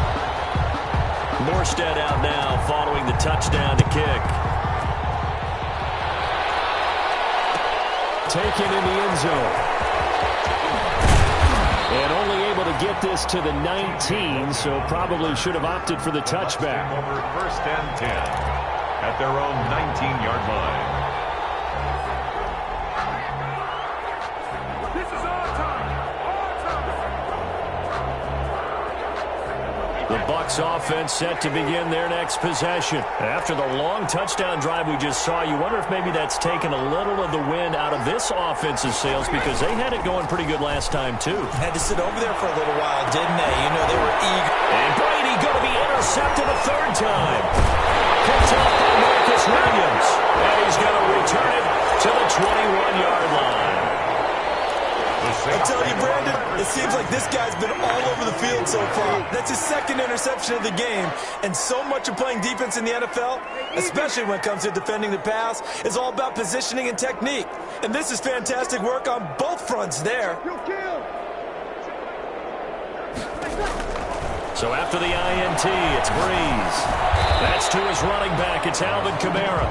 Speaker 5: Morstead out now following the touchdown to kick. Taken in the end zone. And only able to get this to the 19, so probably should have opted for the touchback.
Speaker 6: Over 1st and 10 at their own 19-yard line.
Speaker 5: The Bucs offense set to begin their next possession. After the long touchdown drive we just saw, you wonder if maybe that's taken a little of the wind out of this offensive sails because they had it going pretty good last time, too.
Speaker 7: Had to sit over there for a little while, didn't they? You know, they were eager.
Speaker 5: And Brady going to be intercepted a third time. Picked up by Marcus Williams. And he's going to return it to the 21-yard line.
Speaker 7: I tell you, Brandon, it seems like this guy's been all over the field so far. That's his second interception of the game. And so much of playing defense in the NFL, especially when it comes to defending the pass, is all about positioning and technique. And this is fantastic work on both fronts there.
Speaker 5: So after the INT, it's Breeze. That's to his running back. It's Alvin Kamara.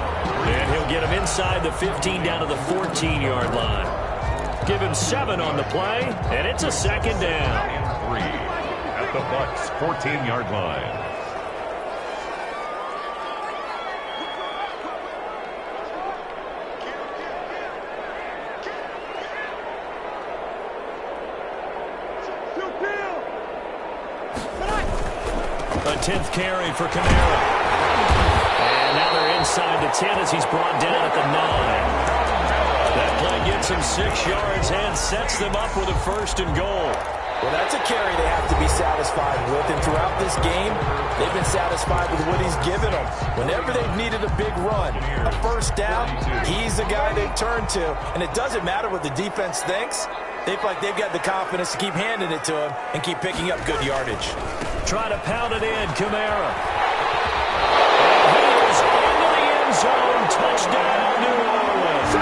Speaker 5: And he'll get him inside the 15 down to the 14-yard line. Give him 7 on the play, and it's a second down.
Speaker 6: 3 at the Bucs' 14-yard line.
Speaker 5: A 10th carry for Kamara. And now they're inside the 10 as he's brought down at the 9. That play gets him 6 yards and sets them up with a 1st and goal.
Speaker 7: Well, that's a carry they have to be satisfied with. And throughout this game, they've been satisfied with what he's given them. Whenever they've needed a big run, a 1st down, he's the guy they've turned to. And it doesn't matter what the defense thinks. They feel like they've got the confidence to keep handing it to him and keep picking up good yardage.
Speaker 5: Try to pound it in, Kamara. And he is into the end zone. Touchdown, New Orleans.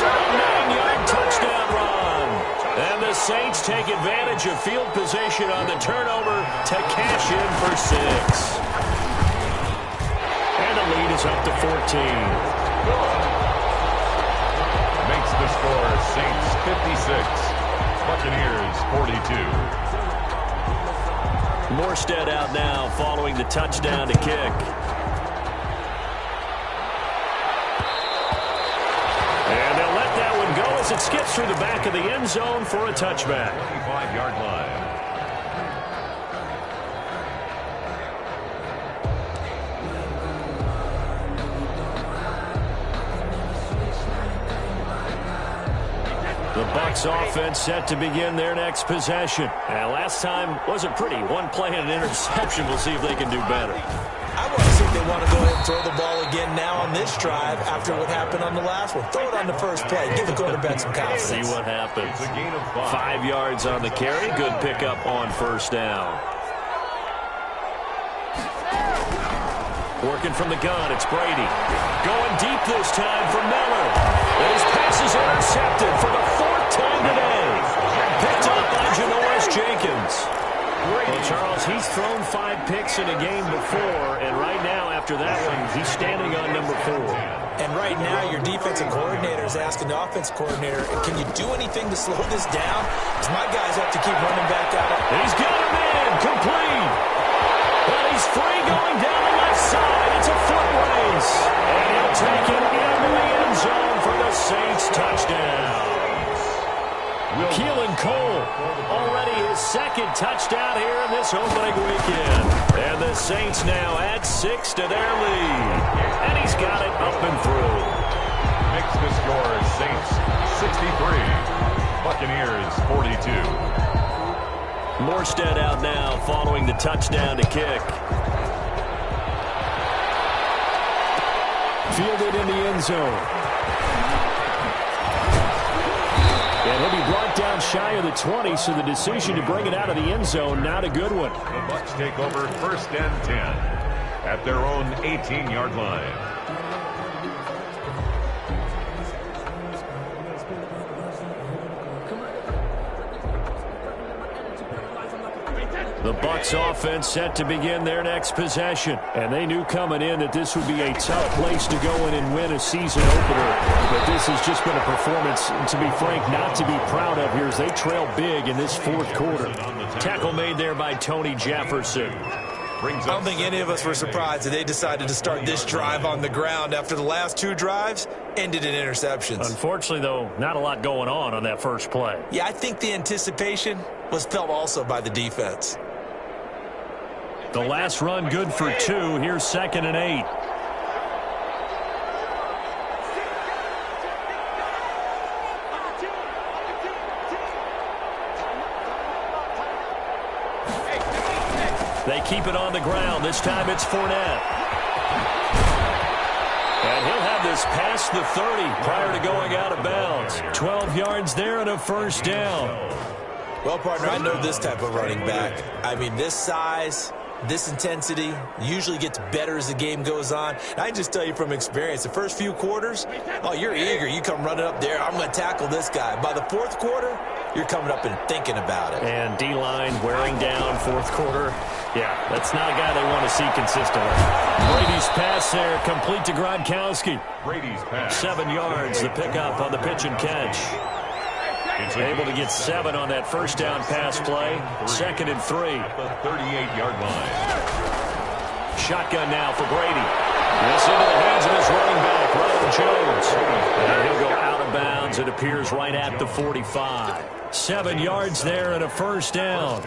Speaker 5: A 9-yard touchdown run. And the Saints take advantage of field position on the turnover to cash in for 6. And the lead is up to 14.
Speaker 6: Makes the score Saints 56, Buccaneers 42.
Speaker 5: Morstead out now following the touchdown to kick. And they'll let that one go as it skips through the back of the end zone for a touchback.
Speaker 6: 25-yard line.
Speaker 5: The Bucs offense set to begin their next possession. And last time wasn't pretty. One play and an interception. We'll see if they can do better.
Speaker 7: I want to see if they want to go ahead and throw the ball again now on this drive after what happened on the last one. Throw it on the first play. Give the quarterback some confidence.
Speaker 5: See what happens.
Speaker 6: It's a gain of
Speaker 5: 5 yards on the carry. Good pickup on 1st down. Working from the gun, it's Brady. Going deep this time for Miller. And his pass is intercepted for the 4th time today. Picked up by Janoris Jenkins. Well, Charles, he's thrown 5 picks in a game before, and right now, after that one, he's standing on number 4.
Speaker 7: And right now, your defensive coordinator is asking the offensive coordinator, can you do anything to slow this down? Because my guys have to keep running back out.
Speaker 5: He's got him in, complete. But he's free going down the left side. It's a foot race. And he'll take it into the end zone for the Saints touchdown. Keelan Cole, already his 2nd touchdown here in this opening weekend. And the Saints now add 6 to their lead. And he's got it up and through.
Speaker 6: Makes the score Saints 63, Buccaneers 42.
Speaker 5: Morstead out now following the touchdown to kick. Fielded in the end zone. And he'll be brought down shy of the 20, so the decision to bring it out of the end zone, not a good one.
Speaker 6: The Bucs take over 1st and 10 at their own 18-yard line.
Speaker 5: The Bucs offense set to begin their next possession. And they knew coming in that this would be a tough place to go in and win a season opener. But this has just been a performance, to be frank, not to be proud of here as they trail big in this fourth quarter. Tackle made there by Tony Jefferson.
Speaker 7: I don't think any of us were surprised that they decided to start this drive on the ground after the last two drives ended in interceptions.
Speaker 5: Unfortunately, though, not a lot going on that first play.
Speaker 7: Yeah, I think the anticipation was felt also by the defense.
Speaker 5: The last run good for 2. Here's 2nd and 8. They keep it on the ground. This time it's Fournette. And he'll have this past the 30 prior to going out of bounds. 12 yards there and a first down.
Speaker 7: Well, partner, I know this type of running back. I mean, this size, this intensity usually gets better as the game goes on. And I just tell you from experience, the first few quarters, oh, you're eager. You come running up there. I'm going to tackle this guy. By the fourth quarter, you're coming up and thinking about it.
Speaker 5: And D-line wearing down fourth quarter. Yeah, that's not a guy they want to see consistently. Brady's pass there, complete to Gronkowski.
Speaker 6: Brady's pass.
Speaker 5: 7 yards, the pickup on the pitch and catch. Able to get 7 on that first down pass play. 2nd and 3.
Speaker 6: At the 38-yard line.
Speaker 5: Shotgun now for Brady. This into the hands of his running back, Ronald Jones. And he'll go out of bounds. It appears right at the 45. 7 yards there and a first down.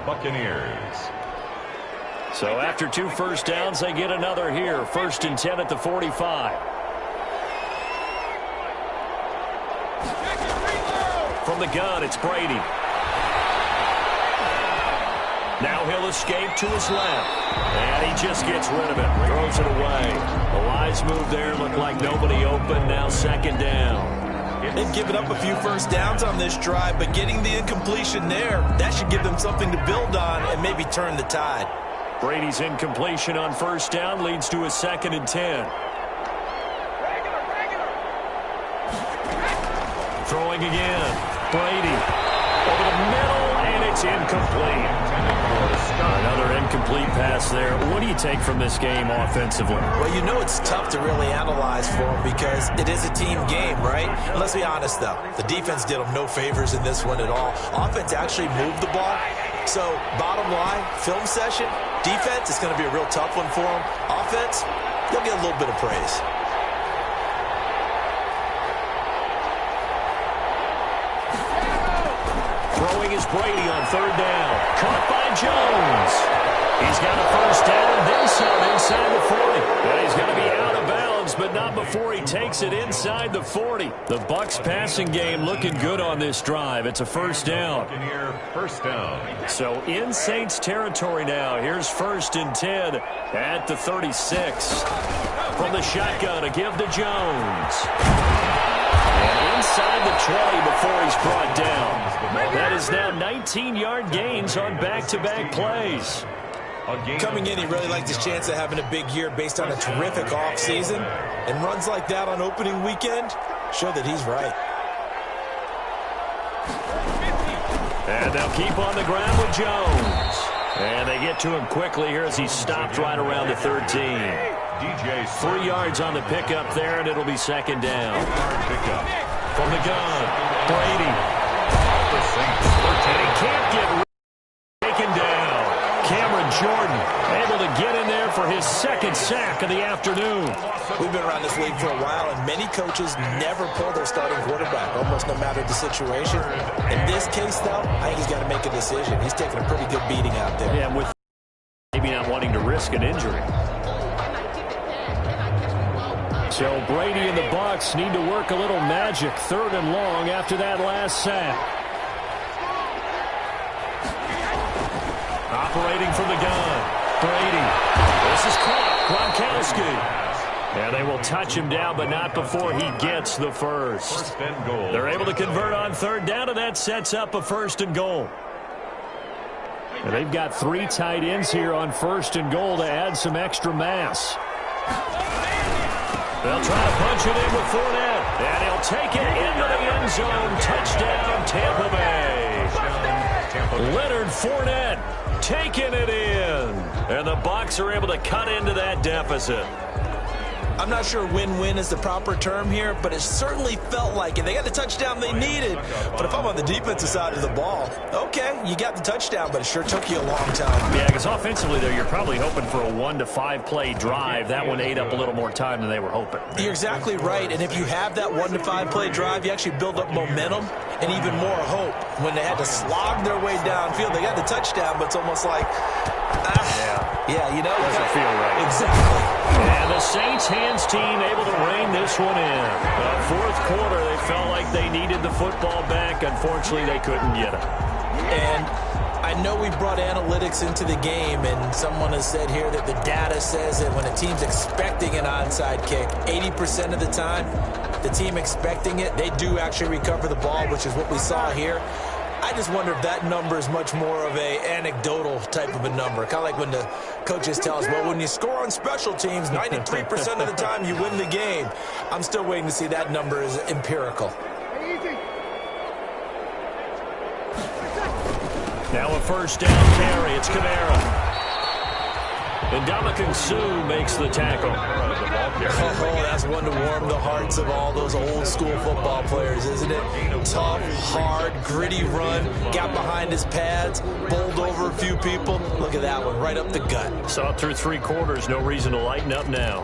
Speaker 6: Buccaneers.
Speaker 5: So after 2 first downs, they get another here. 1st and 10 at the 45. From the gun, it's Brady. Now he'll escape to his left. And he just gets rid of it. Throws it away. The wise move there. Looked like nobody open. Now 2nd down.
Speaker 7: They've given up a few first downs on this drive, but getting the incompletion there, that should give them something to build on and maybe turn the tide.
Speaker 5: Brady's incompletion on first down leads to a 2nd and 10. Throwing again. Brady over the middle, and it's incomplete. Another incomplete pass there. What do you take from this game offensively?
Speaker 7: Well, you know it's tough to really analyze for them because it is a team game, right? Let's be honest, though. The defense did them no favors in this one at all. Offense actually moved the ball. So, bottom line, film session, defense is going to be a real tough one for them. Offense, they'll get a little bit of praise.
Speaker 5: Throwing is Brady on 3rd down. Caught by Jones. He's got a first down, then some inside the 40. And he's going to be out of bounds, but not before he takes it inside the 40. The Bucs passing game looking good on this drive. It's a first down.
Speaker 6: First down.
Speaker 5: So in Saints territory now. Here's 1st and 10 at the 36. From the shotgun, a give to Jones. And inside the 20 before he's brought down. That is now 19-yard gains on back-to-back plays.
Speaker 7: Coming in, he really likes his chance of having a big year based on a terrific offseason. And runs like that on opening weekend show that he's right.
Speaker 5: And they'll keep on the ground with Jones. And they get to him quickly here as he's stopped right around the 13. 3 yards on the pickup there, and it'll be 2nd down. From the gun, Brady. And he can't get taken down. Cameron Jordan able to get in there for his 2nd sack of the afternoon.
Speaker 7: We've been around this league for a while, and many coaches never pull their starting quarterback, almost no matter the situation. In this case, though, I think he's got to make a decision. He's taking a pretty good beating out there.
Speaker 5: Yeah, with maybe not wanting to risk an injury. So Brady and the Bucs need to work a little magic 3rd and long after that last sack. Operating from the gun, Brady. This is caught. Gronkowski. And they will touch him down, but not before he gets the first. They're able to convert on 3rd down, and that sets up a 1st and goal. And they've got 3 tight ends here on 1st and goal to add some extra mass. They'll try to punch it in with Fournette. And he'll take it into the end zone. Touchdown, Tampa Bay. Leonard Fournette taking it in. And the Bucs are able to cut into that deficit.
Speaker 7: I'm not sure win-win is the proper term here, but it certainly felt like it. They got the touchdown they needed. But if I'm on the defensive side of the ball, okay, you got the touchdown, but it sure took you a long time.
Speaker 5: Yeah, because offensively, though, you're probably hoping for a 1 to 5 play drive. That one ate up a little more time than they were hoping.
Speaker 7: You're exactly right. And if you have that 1 to 5 play drive, you actually build up momentum and even more hope. When they had to slog their way downfield, they got the touchdown, but it's almost like, yeah, you know.
Speaker 5: Doesn't feel right.
Speaker 7: Exactly.
Speaker 5: And the Saints hands team able to rein this one in. Fourth quarter, they felt like they needed the football back. Unfortunately, they couldn't get it.
Speaker 7: And I know we brought analytics into the game, and someone has said here that the data says that when a team's expecting an onside kick, 80% of the time, the team expecting it, they do actually recover the ball, which is what we saw here. I just wonder if that number is much more of a anecdotal type of a number. Kind of like when the coaches tell us, well, when you score on special teams, 93% of the time you win the game. I'm still waiting to see that number is empirical.
Speaker 5: Now a first down carry. It's Kamara. And Ndamukong Suh makes the tackle.
Speaker 7: Oh, that's one to warm the hearts of all those old-school football players, isn't it? Tough, hard, gritty run, got behind his pads, bowled over a few people. Look at that one, right up the gut.
Speaker 5: Saw it through 3 quarters, no reason to lighten up now.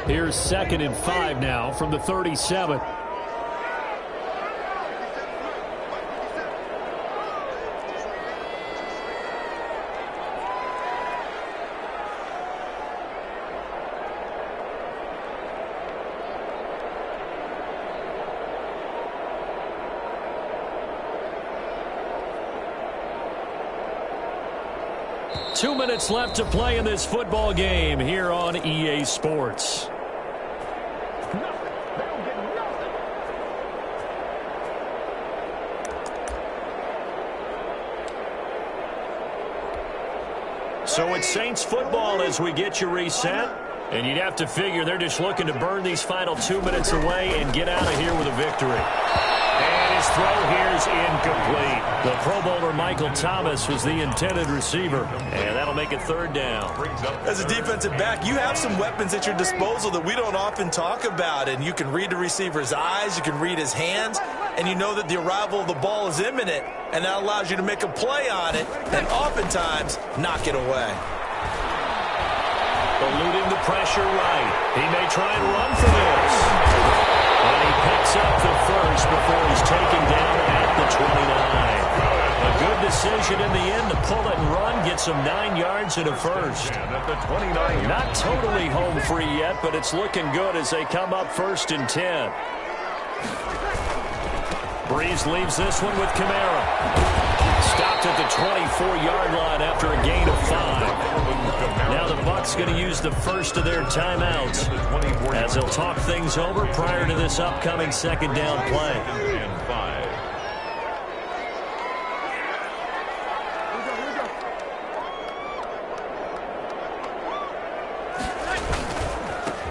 Speaker 5: Here's 2nd and 5 now from the 37. Two minutes left to play in this football game here on EA Sports. So it's Saints football as we get you reset. And you'd have to figure they're just looking to burn these final 2 minutes away and get out of here with a victory. And his throw here is incomplete. The Pro Bowler Michael Thomas was the intended receiver. And that'll make it 3rd down.
Speaker 7: As a defensive back, you have some weapons at your disposal that we don't often talk about. And you can read the receiver's eyes, you can read his hands, and you know that the arrival of the ball is imminent. And that allows you to make a play on it and oftentimes knock it away.
Speaker 5: Eluding the pressure right. He may try and run for this. And he picks up the first before he's taken down at the 29. A good decision in the end to pull it and run, get some 9 yards and a first. Not totally home free yet, but it's looking good as they come up 1st and 10. Breeze leaves this one with Kamara. Stopped at the 24-yard line after a gain of 5. Now the Bucs going to use the first of their timeouts as they'll talk things over prior to this upcoming 2nd down play.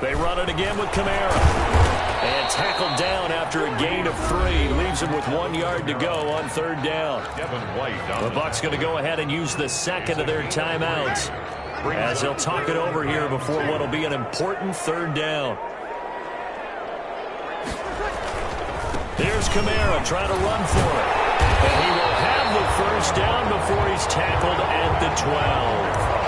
Speaker 5: They run it again with Kamara. And tackled down after a gain of 3. Leaves him with 1 yard to go on 3rd down. The Bucs going to go ahead and use the 2nd of their timeouts as they'll talk it over here before what will be an important 3rd down. Here's Kamara trying to run for it. And he will have the 1st down before he's tackled at the 12.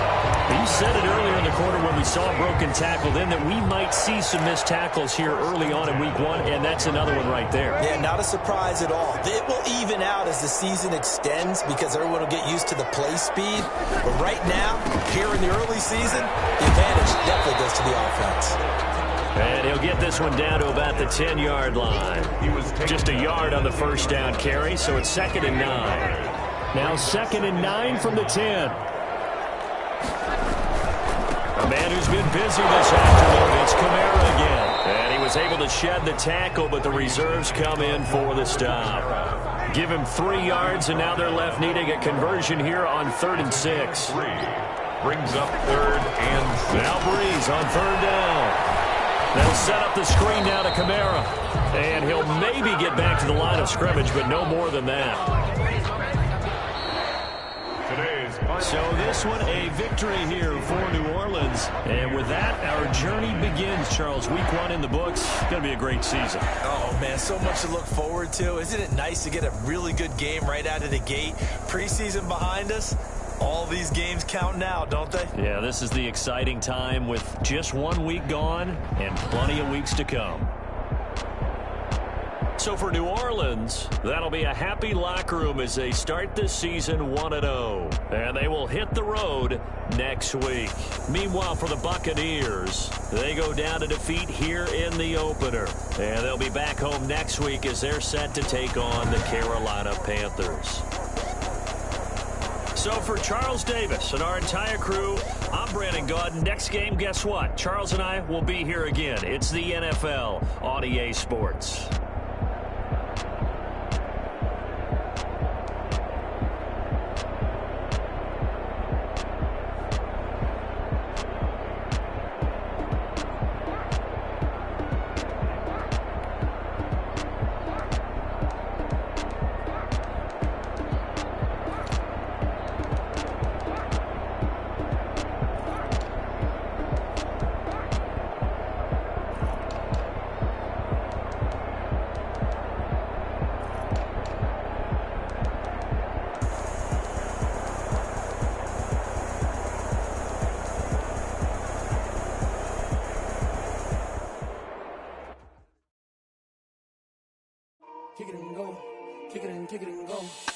Speaker 5: He said it earlier in the quarter when we saw a broken tackle then that we might see some missed tackles here early on in week 1, and that's another one right there.
Speaker 7: Yeah, not a surprise at all. It will even out as the season extends because everyone will get used to the play speed. But right now, here in the early season, the advantage definitely goes to the offense.
Speaker 5: And he'll get this one down to about the 10-yard line. Just a yard on the 1st down carry, so it's 2nd and 9. Now 2nd and 9 from the 10. A man who's been busy this afternoon, it's Kamara again. And he was able to shed the tackle, but the reserves come in for the stop. Give him 3 yards, and now they're left needing a conversion here on 3rd and 6.
Speaker 6: Brings up 3rd and 6.
Speaker 5: Now Breeze on 3rd down. They'll set up the screen now to Kamara. And he'll maybe get back to the line of scrimmage, but no more than that. So this one, a victory here for New Orleans. And with that, our journey begins, Charles. Week 1 in the books. Going to be a great season.
Speaker 7: Oh, man, so much to look forward to. Isn't it nice to get a really good game right out of the gate? Preseason behind us. All these games count now, don't they?
Speaker 5: Yeah, this is the exciting time with just 1 week gone and plenty of weeks to come. So for New Orleans, that'll be a happy locker room as they start this season 1-0. And they will hit the road next week. Meanwhile, for the Buccaneers, they go down to defeat here in the opener. And they'll be back home next week as they're set to take on the Carolina Panthers. So for Charles Davis and our entire crew, I'm Brandon Gaudin. Next game, guess what? Charles and I will be here again. It's the NFL on EA Sports.
Speaker 3: Kick it and go.